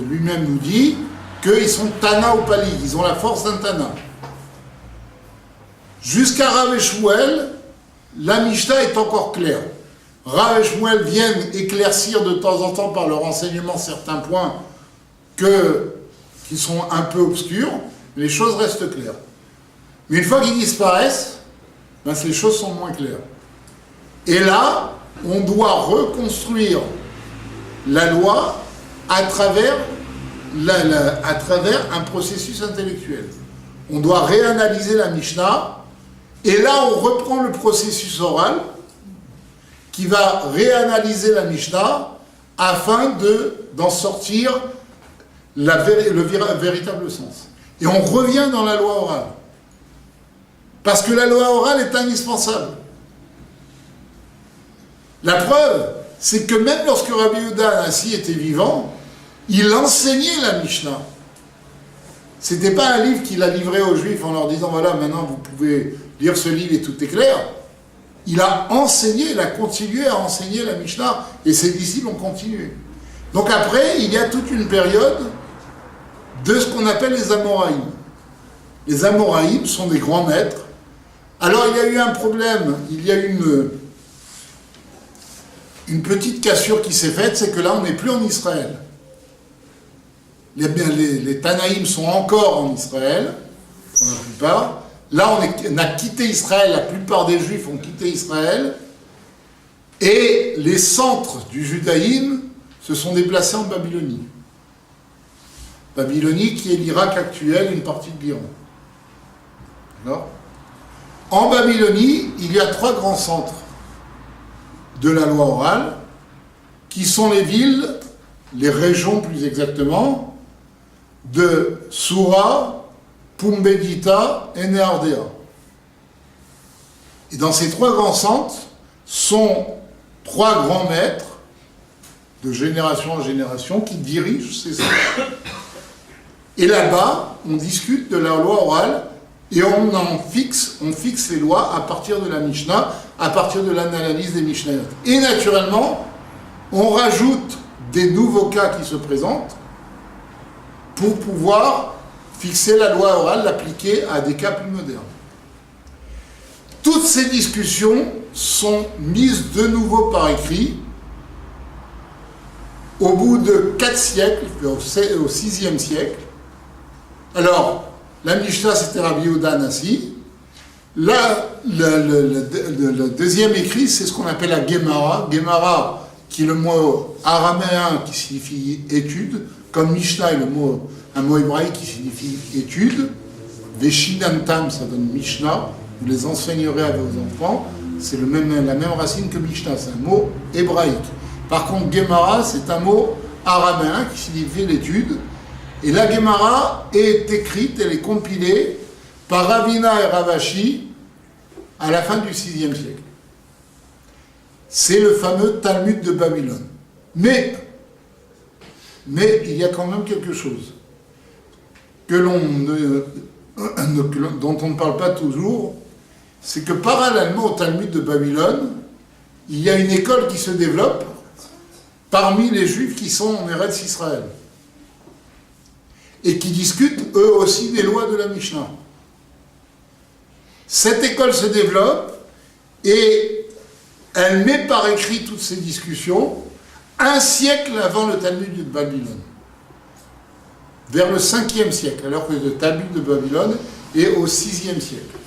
lui-même nous dit qu'ils sont Tana ou Pali, ils ont la force d'un Tana. Jusqu'à Rav et Shmuel, la Mishnah est encore claire. Rav et Shmuel viennent éclaircir de temps en temps par leur enseignement certains points qui sont un peu obscurs, mais les choses restent claires. Mais une fois qu'ils disparaissent, les choses sont moins claires. Et là, on doit reconstruire la loi à travers un processus intellectuel. On doit réanalyser la Mishnah, et là on reprend le processus oral qui va réanalyser la Mishnah afin d'en sortir le véritable sens. Et on revient dans la loi orale. Parce que la loi orale est indispensable. La preuve, c'est que même lorsque Rabbi Yehuda Hanassi était vivant, il enseignait la Mishnah. Ce n'était pas un livre qu'il a livré aux Juifs en leur disant « Voilà, maintenant vous pouvez lire ce livre et tout est clair ». Il a enseigné, il a continué à enseigner la Mishnah et ses disciples ont continué. Donc après, il y a toute une période de ce qu'on appelle les Amoraïm. Les Amoraïm sont des grands maîtres. Alors il y a eu un problème, il y a eu une petite cassure qui s'est faite, c'est que là on n'est plus en Israël. Les Tanaïm sont encore en Israël, pour la plupart. Là on a quitté Israël, la plupart des Juifs ont quitté Israël, et les centres du judaïsme se sont déplacés en Babylonie. Babylonie qui est l'Irak actuel, une partie de l'Iran. D'accord ? En Babylonie, il y a 3 grands centres de la loi orale, qui sont les villes, les régions plus exactement, de Soura, Pumbedita et Nehardea. Et dans ces 3 grands centres sont 3 grands maîtres, de génération en génération, qui dirigent ces centres. Et là-bas, on discute de la loi orale, et on fixe les lois à partir de la Mishnah, à partir de l'analyse des Mishnayot. Et naturellement, on rajoute des nouveaux cas qui se présentent pour pouvoir fixer la loi orale, l'appliquer à des cas plus modernes. Toutes ces discussions sont mises de nouveau par écrit au bout de 4 siècles, au 6e siècle. Alors, la Mishnah, c'était Rabbi Yehuda Hanassi. Là, le deuxième écrit, c'est ce qu'on appelle la Gemara. Gemara, qui est le mot araméen qui signifie étude, comme Mishnah est un mot hébraïque qui signifie étude. Veshinantam, ça donne Mishnah. Vous les enseignerez à vos enfants. C'est la même racine que Mishnah, c'est un mot hébraïque. Par contre, Gemara, c'est un mot araméen qui signifie l'étude. Et la Gemara est écrite, elle est compilée par Ravina et Ravashi à la fin du VIe siècle. C'est le fameux Talmud de Babylone. Mais il y a quand même quelque chose dont on ne parle pas toujours, c'est que parallèlement au Talmud de Babylone, il y a une école qui se développe parmi les Juifs qui sont en Eretz Israël et qui discutent eux aussi des lois de la Mishnah. Cette école se développe et elle met par écrit toutes ces discussions un siècle avant le Talmud de Babylone, vers le 5e siècle, alors que le Talmud de Babylone est au 6e siècle.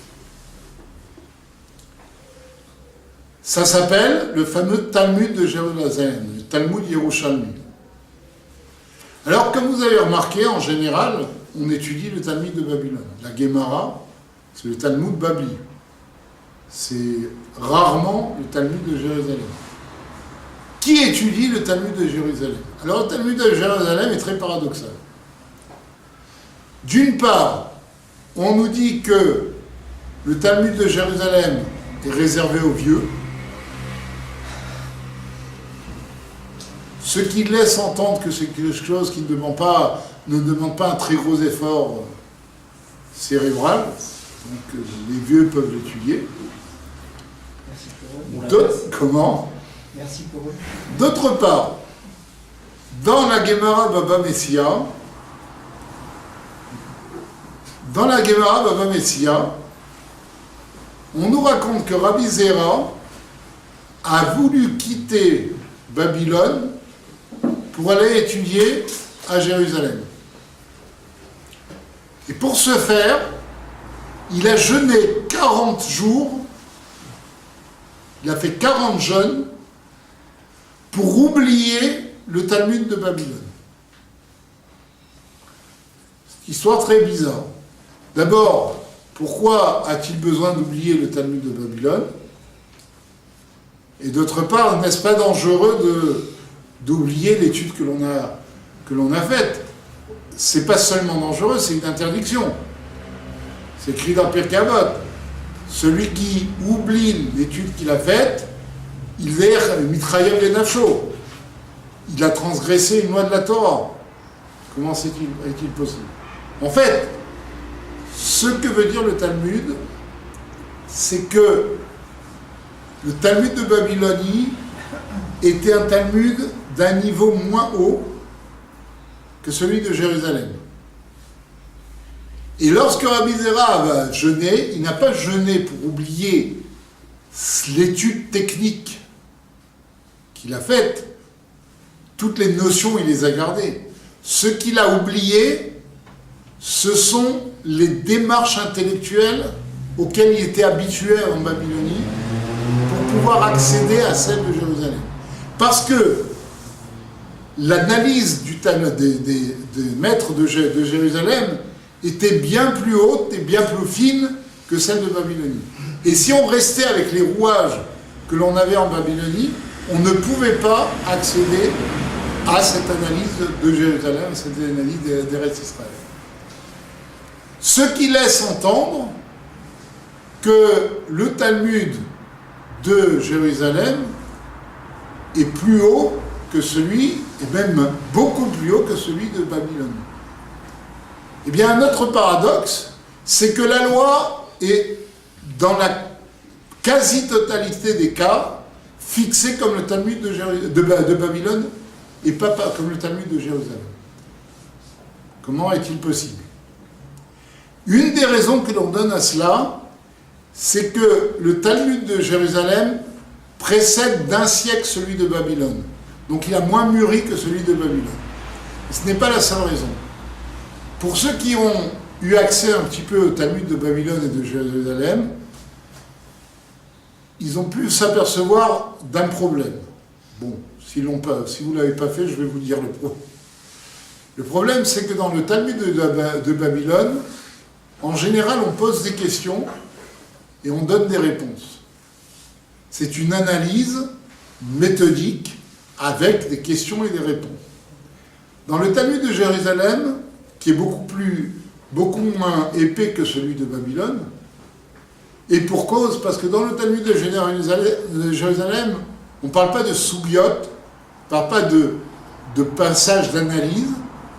Ça s'appelle le fameux Talmud de Jérusalem, le Talmud Yerushalmi. Alors, comme vous avez remarqué, en général, on étudie le Talmud de Babylone. La Gemara, c'est le Talmud Babli. C'est rarement le Talmud de Jérusalem. Qui étudie le Talmud de Jérusalem? Alors, le Talmud de Jérusalem est très paradoxal. D'une part, on nous dit que le Talmud de Jérusalem est réservé aux vieux, ce qui laisse entendre que c'est quelque chose qui ne demande pas un très gros effort cérébral, donc les vieux peuvent l'étudier. Comment? Merci pour eux. D'autre part, dans la Gemara Baba Messia, on nous raconte que Rabbi Zera a voulu quitter Babylone pour aller étudier à Jérusalem. Et pour ce faire, il a jeûné 40 jours, il a fait 40 jeûnes pour oublier le Talmud de Babylone. C'est une histoire très bizarre. D'abord, pourquoi a-t-il besoin d'oublier le Talmud de Babylone? Et d'autre part, n'est-ce pas dangereux d'oublier l'étude que l'on a faite? C'est pas seulement dangereux, c'est une interdiction. C'est écrit dans Pirkei Avot. Celui qui oublie l'étude qu'il a faite, il est mitrailleur des nafsho. Il a transgressé une loi de la Torah. Comment est-il possible? En fait, ce que veut dire le Talmud, c'est que le Talmud de Babylonie était un Talmud d'un niveau moins haut que celui de Jérusalem. Et lorsque Rabbi Zera va jeûner, il n'a pas jeûné pour oublier l'étude technique qu'il a faite. Toutes les notions, il les a gardées. Ce qu'il a oublié, ce sont les démarches intellectuelles auxquelles il était habitué en Babylonie pour pouvoir accéder à celle de Jérusalem. Parce que l'analyse des maîtres de Jérusalem était bien plus haute et bien plus fine que celle de Babylonie. Et si on restait avec les rouages que l'on avait en Babylonie, on ne pouvait pas accéder à cette analyse de Jérusalem, cette analyse d'Eretz Israël. Ce qui laisse entendre que le Talmud de Jérusalem est plus haut que celui, et même beaucoup plus haut que celui de Babylone. Eh bien, un autre paradoxe, c'est que la loi est, dans la quasi-totalité des cas, fixée comme le Talmud de Babylone et pas comme le Talmud de Jérusalem. Comment est-il possible? Une des raisons que l'on donne à cela, c'est que le Talmud de Jérusalem précède d'un siècle celui de Babylone. Donc il a moins mûri que celui de Babylone. Et ce n'est pas la seule raison. Pour ceux qui ont eu accès un petit peu au Talmud de Babylone et de Jérusalem, ils ont pu s'apercevoir d'un problème. Bon, si vous ne l'avez pas fait, je vais vous dire le problème. Le problème, c'est que dans le Talmud de Babylone, en général, on pose des questions et on donne des réponses. c'est une analyse méthodique avec des questions et des réponses. Dans le Talmud de Jérusalem, qui est beaucoup moins épais que celui de Babylone, et pour cause, parce que dans le Talmud de Jérusalem, on ne parle pas de soubiot, on ne parle pas de passage d'analyse,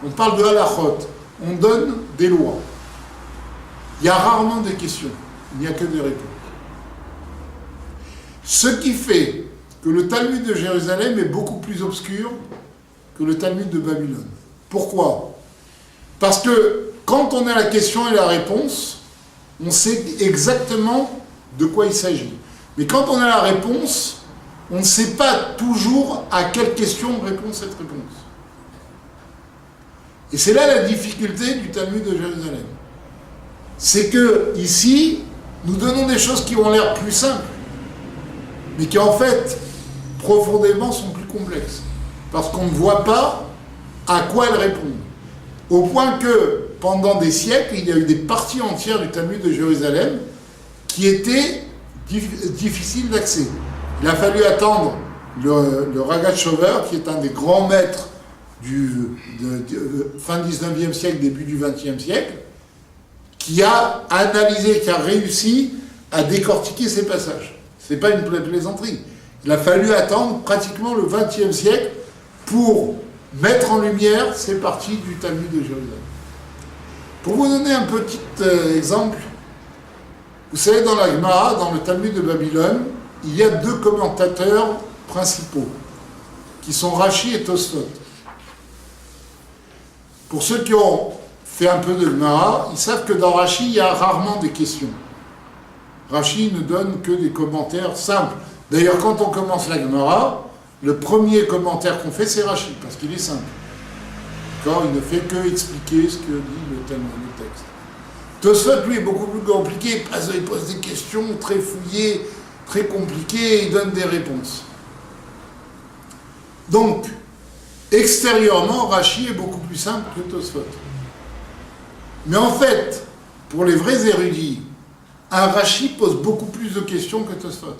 on parle de halachot, on donne des lois. Il y a rarement des questions, il n'y a que des réponses. Ce qui fait que le Talmud de Jérusalem est beaucoup plus obscur que le Talmud de Babylone. Pourquoi ? Parce que quand on a la question et la réponse, on sait exactement de quoi il s'agit. Mais quand on a la réponse, on ne sait pas toujours à quelle question répond cette réponse. Et c'est là la difficulté du Talmud de Jérusalem. C'est que, ici, nous donnons des choses qui ont l'air plus simples, mais qui en fait, profondément, sont plus complexes. Parce qu'on ne voit pas à quoi elles répondent. Au point que, pendant des siècles, il y a eu des parties entières du Talmud de Jérusalem qui étaient difficiles d'accès. Il a fallu attendre le Ragachover, qui est un des grands maîtres fin 19e siècle, début du 20e siècle, qui a analysé, qui a réussi à décortiquer ces passages. Ce n'est pas une plaisanterie. Il a fallu attendre pratiquement le 20e siècle pour mettre en lumière ces parties du Talmud de Jérusalem. Pour vous donner un petit exemple, vous savez, dans la Gemara, dans le Talmud de Babylone, il y a deux commentateurs principaux, qui sont Rashi et Tosfot. Pour ceux qui ont fait un peu de Gemara, ils savent que dans Rashi, il y a rarement des questions. Rashi ne donne que des commentaires simples. D'ailleurs, quand on commence la Gemara, le premier commentaire qu'on fait, c'est Rashi, parce qu'il est simple. D'accord ? Il ne fait que expliquer ce que dit le texte. Tosfot, lui, est beaucoup plus compliqué. Il pose des questions très fouillées, très compliquées, et il donne des réponses. Donc, extérieurement, Rashi est beaucoup plus simple que Tosfot. Mais en fait, pour les vrais érudits, un Rashi pose beaucoup plus de questions que Tosfot.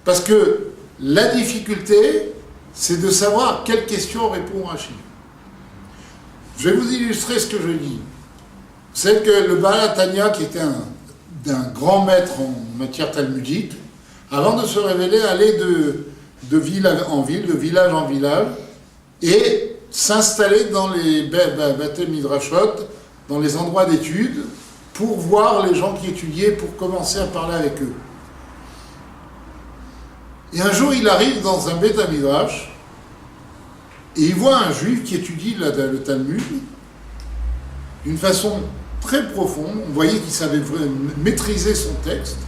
Parce que la difficulté, c'est de savoir à quelle question répond Rashi. Je vais vous illustrer ce que je dis. Vous savez que le Baal HaTanya, qui était un grand maître en matière talmudique, avant de se révéler, allait de ville en ville, de village en village, et s'installer dans les Bate Midrashot, dans les endroits d'études, pour voir les gens qui étudiaient, pour commencer à parler avec eux. Et un jour, il arrive dans un Beth Midrash, et il voit un juif qui étudie le Talmud d'une façon très profonde. On voyait qu'il savait maîtriser son texte.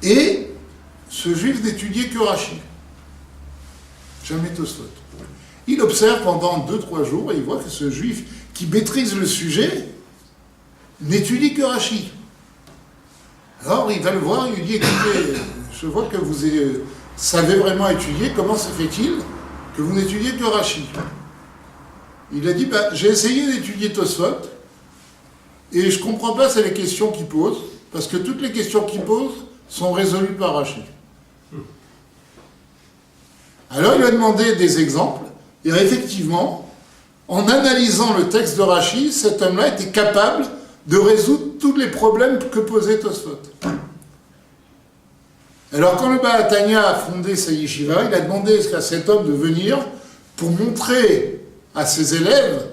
Et ce juif n'étudiait que Rashi. Jamais Tosfot. Il observe pendant 2-3 jours et il voit que ce juif qui maîtrise le sujet n'étudie que Rashi. Alors il va le voir, il lui dit, écoutez, je vois que vous savez vraiment étudier, comment se fait-il que vous n'étudiez que Rashi ? Il a dit, j'ai essayé d'étudier Tosfot, et je ne comprends pas, c'est les questions qu'il pose, parce que toutes les questions qu'il pose sont résolues par Rashi. Alors il lui a demandé des exemples, et effectivement, en analysant le texte de Rashi, cet homme-là était capable de résoudre tous les problèmes que posait Tosfot. Alors quand le Baal HaTanya a fondé sa yeshiva, il a demandé à cet homme de venir pour montrer à ses élèves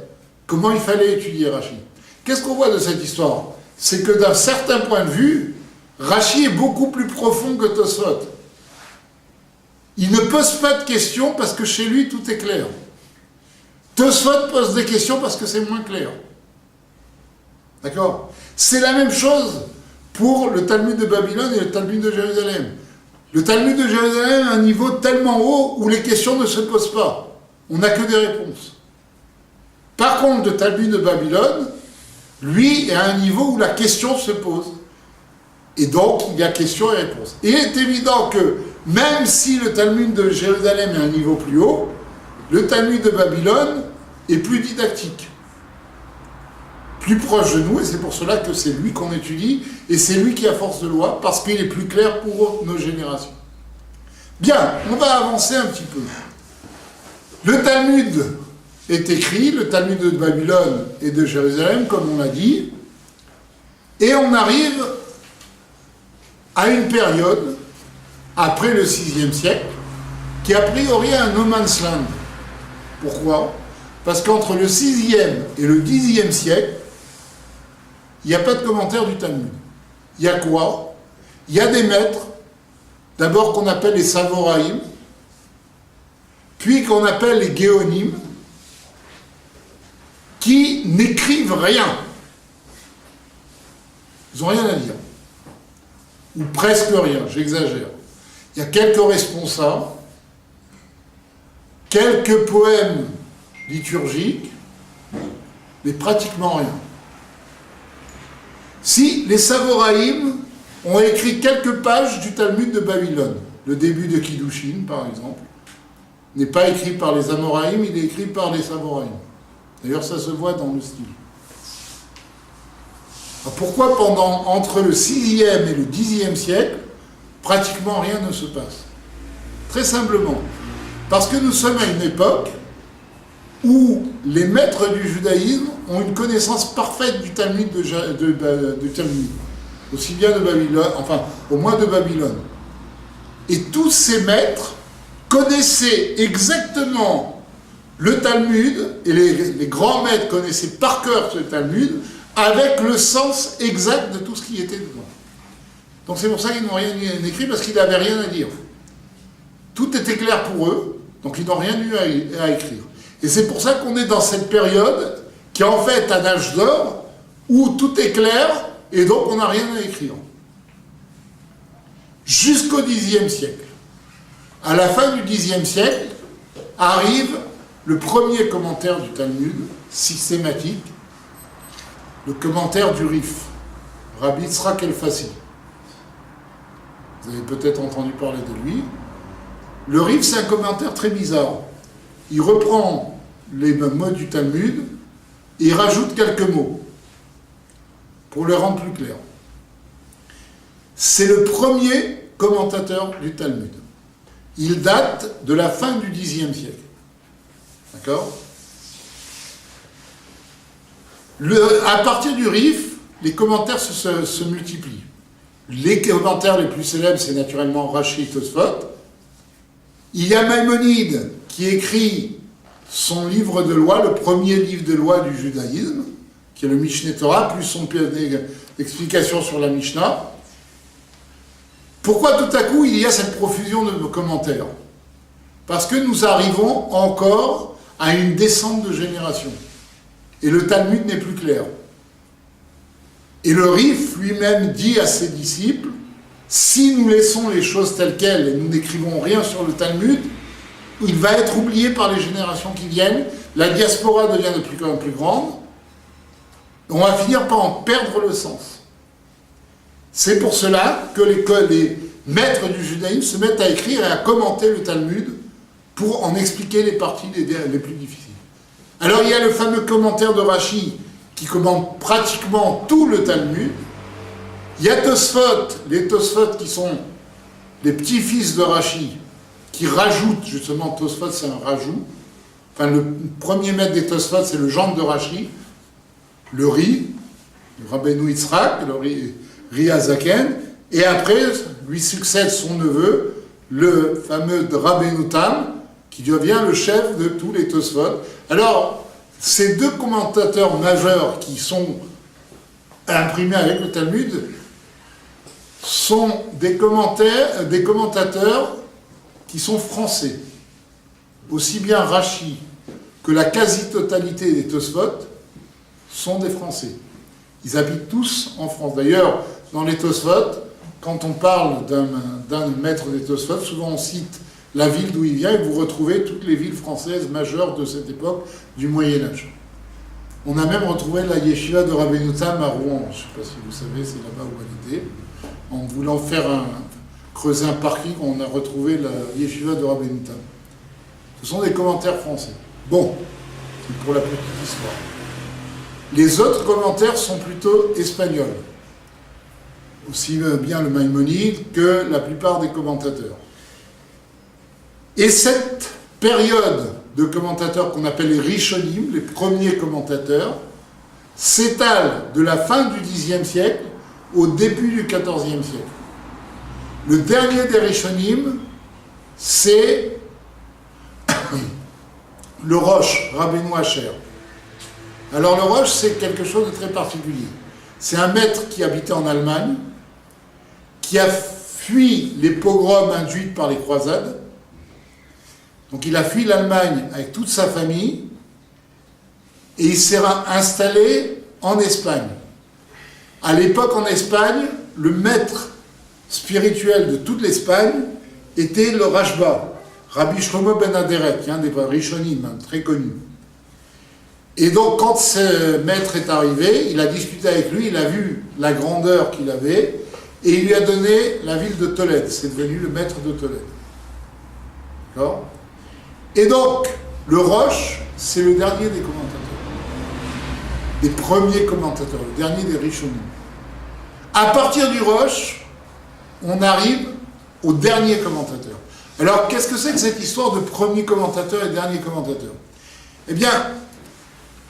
comment il fallait étudier Rashi. Qu'est-ce qu'on voit de cette histoire ? C'est que d'un certain point de vue, Rashi est beaucoup plus profond que Tosfot. Il ne pose pas de questions parce que chez lui tout est clair. Tosfot pose des questions parce que c'est moins clair. D'accord ? C'est la même chose pour le Talmud de Babylone et le Talmud de Jérusalem. Le Talmud de Jérusalem a un niveau tellement haut où les questions ne se posent pas. On n'a que des réponses. Par contre, le Talmud de Babylone, lui, est à un niveau où la question se pose. Et donc, il y a question et réponse. Et il est évident que, même si le Talmud de Jérusalem est à un niveau plus haut, le Talmud de Babylone est plus didactique. plus proche de nous, et c'est pour cela que c'est lui qu'on étudie, et c'est lui qui a force de loi, parce qu'il est plus clair pour nos générations. Bien, on va avancer un petit peu. Le Talmud est écrit, le Talmud de Babylone et de Jérusalem, comme on l'a dit, et on arrive à une période, après le VIe siècle, qui a priori un no man's land. Pourquoi ? Parce qu'entre le VIe et le Xe siècle, il n'y a pas de commentaire du Talmud. Il y a quoi ? Il y a des maîtres, d'abord qu'on appelle les Savoraïm, puis qu'on appelle les Géonim, qui n'écrivent rien. Ils n'ont rien à dire. Ou presque rien, j'exagère. Il y a quelques responsables, quelques poèmes liturgiques, mais pratiquement rien. Si les Savoraïm ont écrit quelques pages du Talmud de Babylone, le début de Kiddushin, par exemple, n'est pas écrit par les Amoraïm, il est écrit par les Savoraïm. D'ailleurs, ça se voit dans le style. Alors pourquoi entre le 6e et le 10e siècle, pratiquement rien ne se passe? Très simplement, parce que nous sommes à une époque où les maîtres du judaïsme ont une connaissance parfaite du Talmud, du Talmud, aussi bien de Babylone, enfin, au moins de Babylone. Et tous ces maîtres connaissaient exactement le Talmud, et les grands maîtres connaissaient par cœur ce Talmud, avec le sens exact de tout ce qui était dedans. Donc c'est pour ça qu'ils n'ont rien écrit, parce qu'ils n'avaient rien à dire. Tout était clair pour eux, donc ils n'ont rien eu à écrire. Et c'est pour ça qu'on est dans cette période qui est en fait un âge d'or, où tout est clair, et donc on n'a rien à écrire. Jusqu'au Xe siècle. À la fin du Xe siècle, arrive le premier commentaire du Talmud, systématique, le commentaire du Rif, Rabbi Yitzhak El-Fassi. Vous avez peut-être entendu parler de lui. Le Rif, c'est un commentaire très bizarre. Il reprend les mots du Talmud et il rajoute quelques mots pour le rendre plus clair. C'est le premier commentateur du Talmud. Il date de la fin du Xe siècle. D'accord ? À partir du Rif, les commentaires se multiplient. Les commentaires les plus célèbres, c'est naturellement Rashi et Tosfot. Il y a Maïmonide qui écrit son livre de loi, le premier livre de loi du judaïsme, qui est le Mishneh Torah, plus son explication sur la Mishnah. Pourquoi tout à coup il y a cette profusion de commentaires ? Parce que nous arrivons encore à une descente de génération. Et le Talmud n'est plus clair. Et le Rif lui-même dit à ses disciples, si nous laissons les choses telles quelles et nous n'écrivons rien sur le Talmud, il va être oublié par les générations qui viennent, la diaspora devient de plus en plus grande, on va finir par en perdre le sens. C'est pour cela que les maîtres du judaïsme se mettent à écrire et à commenter le Talmud pour en expliquer les parties les plus difficiles. Alors il y a le fameux commentaire de Rashi qui commente pratiquement tout le Talmud. Il y a Tosfot, les Tosfot qui sont les petits-fils de Rashi, qui rajoutent, justement, Tosfot c'est un rajout. Enfin, le premier maître des Tosfot, c'est le gendre de Rashi, le Ri, le Rabbeinu Yitzhak, le Ri Hazaken, et après, lui succède son neveu, le fameux Rabbeinu Tam, qui devient le chef de tous les Tosfot. Alors, ces deux commentateurs majeurs qui sont imprimés avec le Talmud sont des commentateurs qui sont français. Aussi bien Rashi que la quasi-totalité des Tosfot sont des Français. Ils habitent tous en France. D'ailleurs, dans les Tosfot, quand on parle d'un maître des Tosfot, souvent on cite la ville d'où il vient, et vous retrouvez toutes les villes françaises majeures de cette époque du Moyen-Âge. On a même retrouvé la yeshiva de Rabbeinu Tam à Rouen. Je ne sais pas si vous savez, c'est là-bas où elle était. En voulant creuser un parking, on a retrouvé la yeshiva de Rabbeinu Tam. Ce sont des commentaires français. Bon, c'est pour la petite histoire. Les autres commentaires sont plutôt espagnols. Aussi bien le Maïmonide que la plupart des commentateurs. Et cette période de commentateurs qu'on appelle les Rishonim, les premiers commentateurs, s'étale de la fin du Xe siècle au début du XIVe siècle. Le dernier des Rishonim, c'est le Rosh, Rabbeinu Asher. Alors le Rosh, c'est quelque chose de très particulier. C'est un maître qui habitait en Allemagne, qui a fui les pogroms induits par les croisades. Donc il a fui l'Allemagne avec toute sa famille, et il s'est installé en Espagne. À l'époque, en Espagne, le maître spirituel de toute l'Espagne était le Rashba, Rabbi Shlomo ben Aderet, qui est un des Rishonim, très connu. Et donc, quand ce maître est arrivé, il a discuté avec lui, il a vu la grandeur qu'il avait, et il lui a donné la ville de Tolède. C'est devenu le maître de Tolède. D'accord ? Et donc, le Rosh, c'est le dernier des commentateurs. Des premiers commentateurs, le dernier des Rishonim. À partir du Rosh, on arrive au dernier commentateur. Alors, qu'est-ce que c'est que cette histoire de premier commentateur et dernier commentateur ? Eh bien,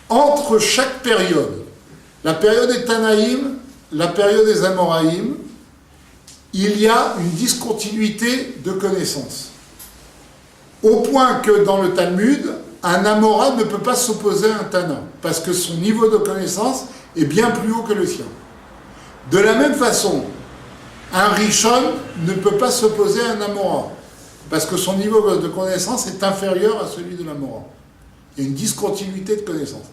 entre chaque période, la période des Tanaïm, la période des Amoraïm, il y a une discontinuité de connaissances. Au point que dans le Talmud, un Amora ne peut pas s'opposer à un Tana, parce que son niveau de connaissance est bien plus haut que le sien. De la même façon, un Rishon ne peut pas s'opposer à un Amora, parce que son niveau de connaissance est inférieur à celui de l'Amora. Il y a une discontinuité de connaissances.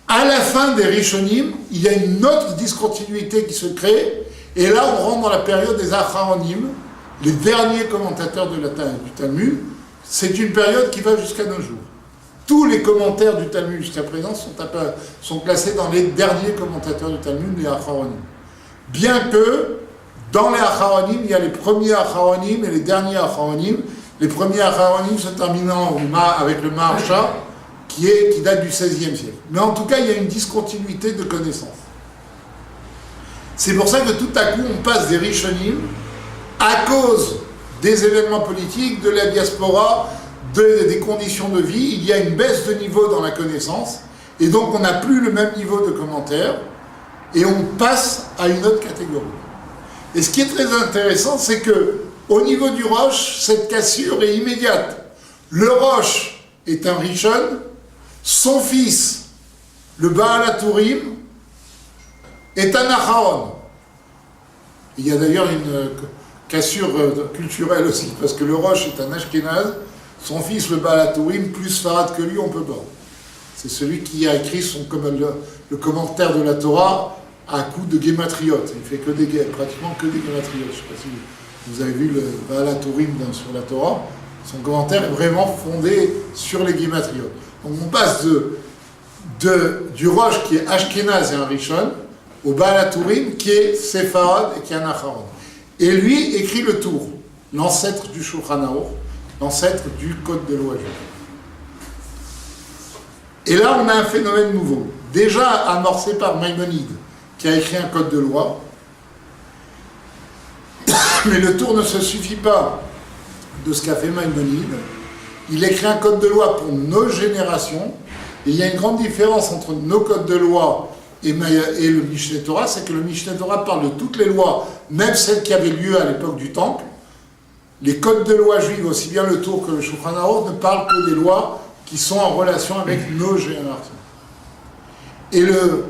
À la fin des Rishonim, il y a une autre discontinuité qui se crée, et là on rentre dans la période des Acharonim, les derniers commentateurs du Talmud. C'est une période qui va jusqu'à nos jours. Tous les commentaires du Talmud jusqu'à présent sont classés dans les derniers commentateurs du Talmud, les Acharonim. Bien que, dans les Acharonim, il y a les premiers Acharonim et les derniers Acharonim. Les premiers Acharonim se terminant avec le Maharsha, qui date du XVIe siècle. Mais en tout cas, il y a une discontinuité de connaissances. C'est pour ça que tout à coup, on passe des Rishonim à cause des événements politiques, de la diaspora, des conditions de vie. Il y a une baisse de niveau dans la connaissance, et donc on n'a plus le même niveau de commentaire, et on passe à une autre catégorie. Et ce qui est très intéressant, c'est que au niveau du Rosh, cette cassure est immédiate. Le Rosh est un Rishon, son fils, le Baal HaTurim, est un Acharon. Il y a d'ailleurs une cassure culturelle aussi, parce que le Rosh est un Ashkénaz, son fils, le Baal HaTurim, plus Sfarad que lui, on peut pas. C'est celui qui a écrit le commentaire de la Torah à coup de guématriotes. Il fait pratiquement que des guématriotes. Je ne sais pas si vous avez vu le Baal HaTurim sur la Torah. Son commentaire est vraiment fondé sur les guématriotes. Donc on passe du Rosh qui est Ashkénaz et un Rishon, au Baal HaTurim qui est Séfarad et qui est un Acharon. Et lui écrit le Tour, l'ancêtre du Shulchan Aruch, l'ancêtre du Code de loi juive. Et là, on a un phénomène nouveau, déjà amorcé par Maïmonide, qui a écrit un Code de loi. Mais le Tour ne se suffit pas de ce qu'a fait Maïmonide. Il écrit un Code de loi pour nos générations. Et il y a une grande différence entre nos codes de loi et le Mishneh Torah, c'est que le Mishneh Torah parle de toutes les lois, même celles qui avaient lieu à l'époque du Temple. Les codes de loi juives, aussi bien le Tour que le Shulchan Aruch, ne parlent que des lois qui sont en relation avec nos générations. Et le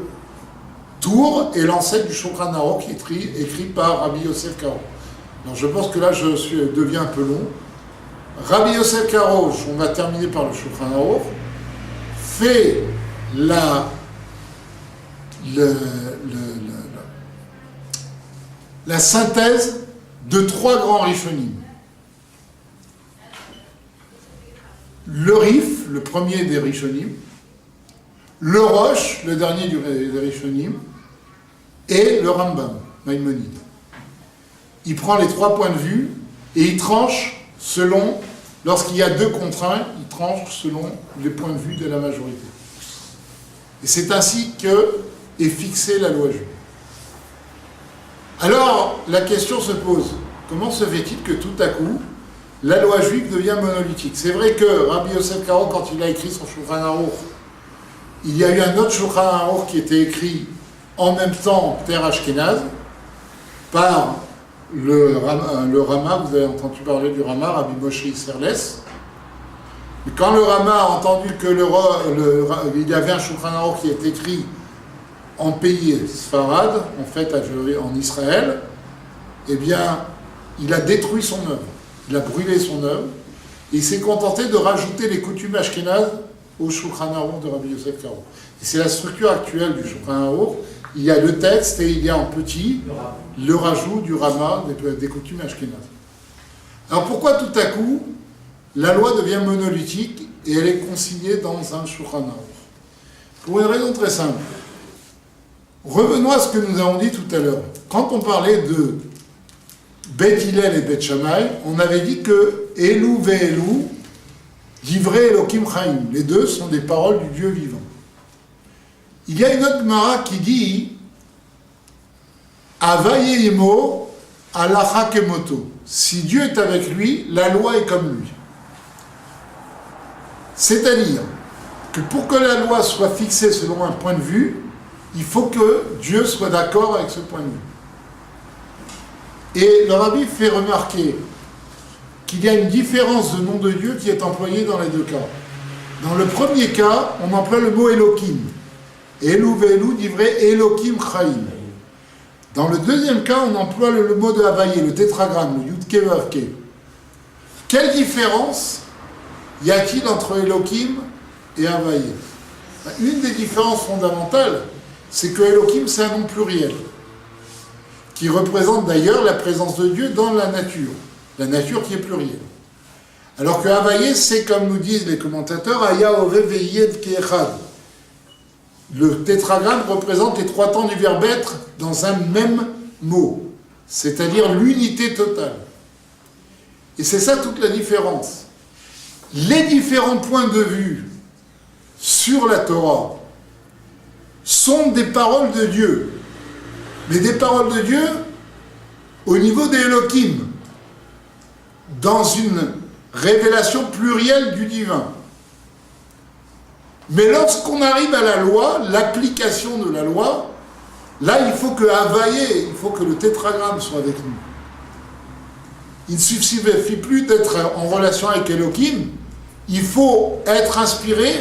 Tour est l'ancêtre du Shulchan Aruch, écrit par Rabbi Yosef Karo. Donc je pense que là, deviens un peu long. Rabbi Yosef Karo, on va terminer par le Shulchan Aruch, fait la synthèse de trois grands Rishonim. Le Rif, le premier des Rishonim, le Rosh, le dernier des Rishonim, et le Rambam, Maïmonide. Il prend les trois points de vue et il tranche selon, lorsqu'il y a deux contre un, il tranche selon les points de vue de la majorité. Et c'est ainsi que est fixée la loi juive. Alors, la question se pose, comment se fait-il que tout à coup, la loi juive devient monolithique? C'est vrai que Rabbi Yosef Karo, quand il a écrit son Shulchan Aruch, il y a eu un autre Shulchan Aruch qui était écrit en même temps Ter Ashkenaz, par le Rama, vous avez entendu parler du Rama, Rabbi Moshe Isserles. Mais quand le Rama a entendu que il y avait un Shulchan Aruch qui est écrit en pays Sfarad, en fait en Israël, eh bien, il a détruit son œuvre. Il a brûlé son œuvre. Et il s'est contenté de rajouter les coutumes ashkénazes au Shulchan Aruch de Rabbi Yosef Karo. Et c'est la structure actuelle du Shulchan Aruch. Il y a le texte et il y a en petit le rajout du Rama des coutumes ashkénazes. Alors pourquoi tout à coup la loi devient monolithique et elle est consignée dans un Shulchan Aruch? Pour une raison très simple. Revenons à ce que nous avons dit tout à l'heure. Quand on parlait de Beth Hillel et Beth Shammai, on avait dit que Elou ve'Elou, Divrei Elokim Chaim, les deux sont des paroles du Dieu vivant. Il y a une autre Gemara qui dit Avaye imo alacha kemoto. Si Dieu est avec lui, la loi est comme lui. C'est-à-dire que pour que la loi soit fixée selon un point de vue, il faut que Dieu soit d'accord avec ce point de vue. Et le rabbi fait remarquer qu'il y a une différence de nom de Dieu qui est employée dans les deux cas. Dans le premier cas, on emploie le mot Elohim. Elou ve'elou divrei Elokim Chaim. Dans le deuxième cas, on emploie le mot de Havaye, le tétragramme, le Yudke Vavke. Quelle différence y a-t-il entre Elohim et Havaye? Une des différences fondamentales, c'est que Elohim, c'est un nom pluriel, qui représente d'ailleurs la présence de Dieu dans la nature qui est plurielle. Alors que Havaye, c'est comme nous disent les commentateurs, Aya Ove Veyed Keechad. Le tétragramme représente les trois temps du verbe être dans un même mot, c'est-à-dire l'unité totale. Et c'est ça toute la différence. Les différents points de vue sur la Torah sont des paroles de Dieu, mais des paroles de Dieu au niveau des Elohim, dans une révélation plurielle du divin. Mais lorsqu'on arrive à la loi, l'application de la loi, là il faut que Havaye, il faut que le tétragramme soit avec nous. Il ne suffit plus d'être en relation avec Elohim, il faut être inspiré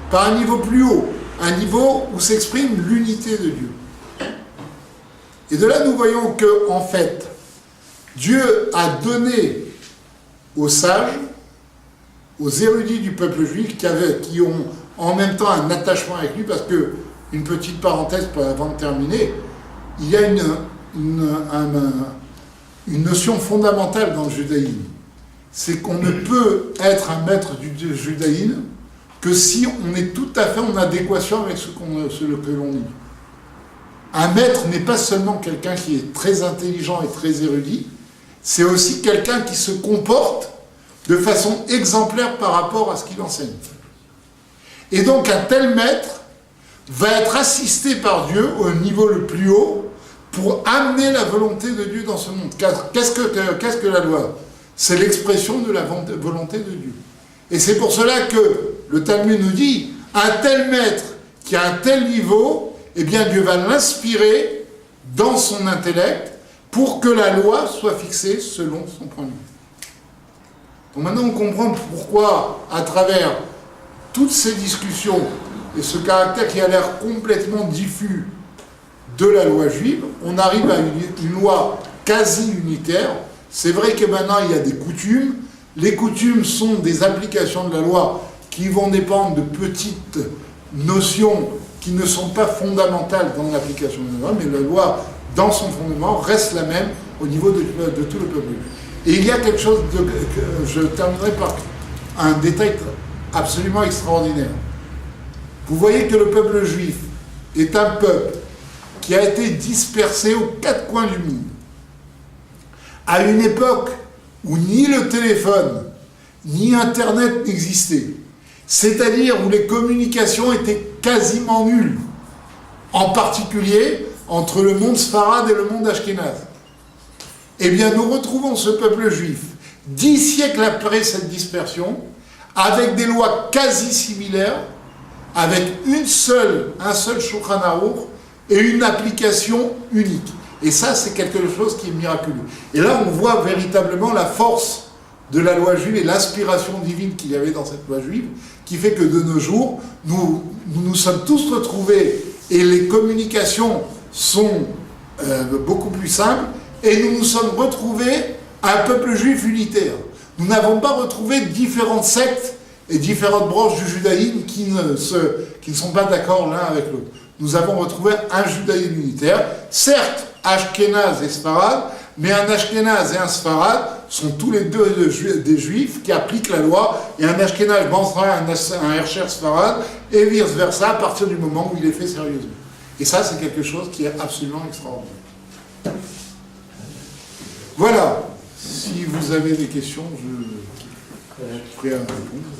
par un niveau plus haut, un niveau où s'exprime l'unité de Dieu. Et de là, nous voyons que, en fait, Dieu a donné aux sages, aux érudits du peuple juif, qui ont en même temps un attachement avec lui, parce que, une petite parenthèse avant de terminer, il y a une notion fondamentale dans le judaïsme. C'est qu'on ne peut être un maître du judaïsme que si on est tout à fait en adéquation avec ce que l'on dit. Un maître n'est pas seulement quelqu'un qui est très intelligent et très érudit, c'est aussi quelqu'un qui se comporte de façon exemplaire par rapport à ce qu'il enseigne. Et donc un tel maître va être assisté par Dieu au niveau le plus haut pour amener la volonté de Dieu dans ce monde. Qu'est-ce que la loi? C'est l'expression de la volonté de Dieu. Et c'est pour cela que le Talmud nous dit, un tel maître qui a un tel niveau, eh bien Dieu va l'inspirer dans son intellect pour que la loi soit fixée selon son point de vue. Donc maintenant on comprend pourquoi, à travers toutes ces discussions et ce caractère qui a l'air complètement diffus de la loi juive, on arrive à une loi quasi unitaire. C'est vrai que maintenant il y a des coutumes. Les coutumes sont des applications de la loi qui vont dépendre de petites notions qui ne sont pas fondamentales dans l'application de la loi, mais la loi, dans son fondement, reste la même au niveau de tout le peuple. Et il y a quelque chose je terminerai par un détail absolument extraordinaire. Vous voyez que le peuple juif est un peuple qui a été dispersé aux quatre coins du monde. À une époque où ni le téléphone, ni Internet n'existaient, c'est-à-dire où les communications étaient quasiment nulle, en particulier entre le monde sfarade et le monde ashkénaze. Eh bien, nous retrouvons ce peuple juif 10 siècles après cette dispersion, avec des lois quasi similaires, avec un seul Shulchan Aruch et une application unique. Et ça, c'est quelque chose qui est miraculeux. Et là, on voit véritablement la force de la loi juive et l'aspiration divine qu'il y avait dans cette loi juive, qui fait que de nos jours, nous sommes tous retrouvés et les communications sont beaucoup plus simples, et nous nous sommes retrouvés un peuple juif unitaire. Nous n'avons pas retrouvé différentes sectes et différentes branches du judaïsme qui ne sont pas d'accord l'un avec l'autre. Nous avons retrouvé un judaïsme unitaire, certes Ashkénaze et Sfarad, mais un Ashkénaze et un Sfarad sont tous les deux des juifs qui appliquent la loi, et un Ashkénaze bansera un Hercher Sfarad, et vice-versa, à partir du moment où il est fait sérieusement. Et ça, c'est quelque chose qui est absolument extraordinaire. Voilà. Si vous avez des questions, je suis prêt à répondre.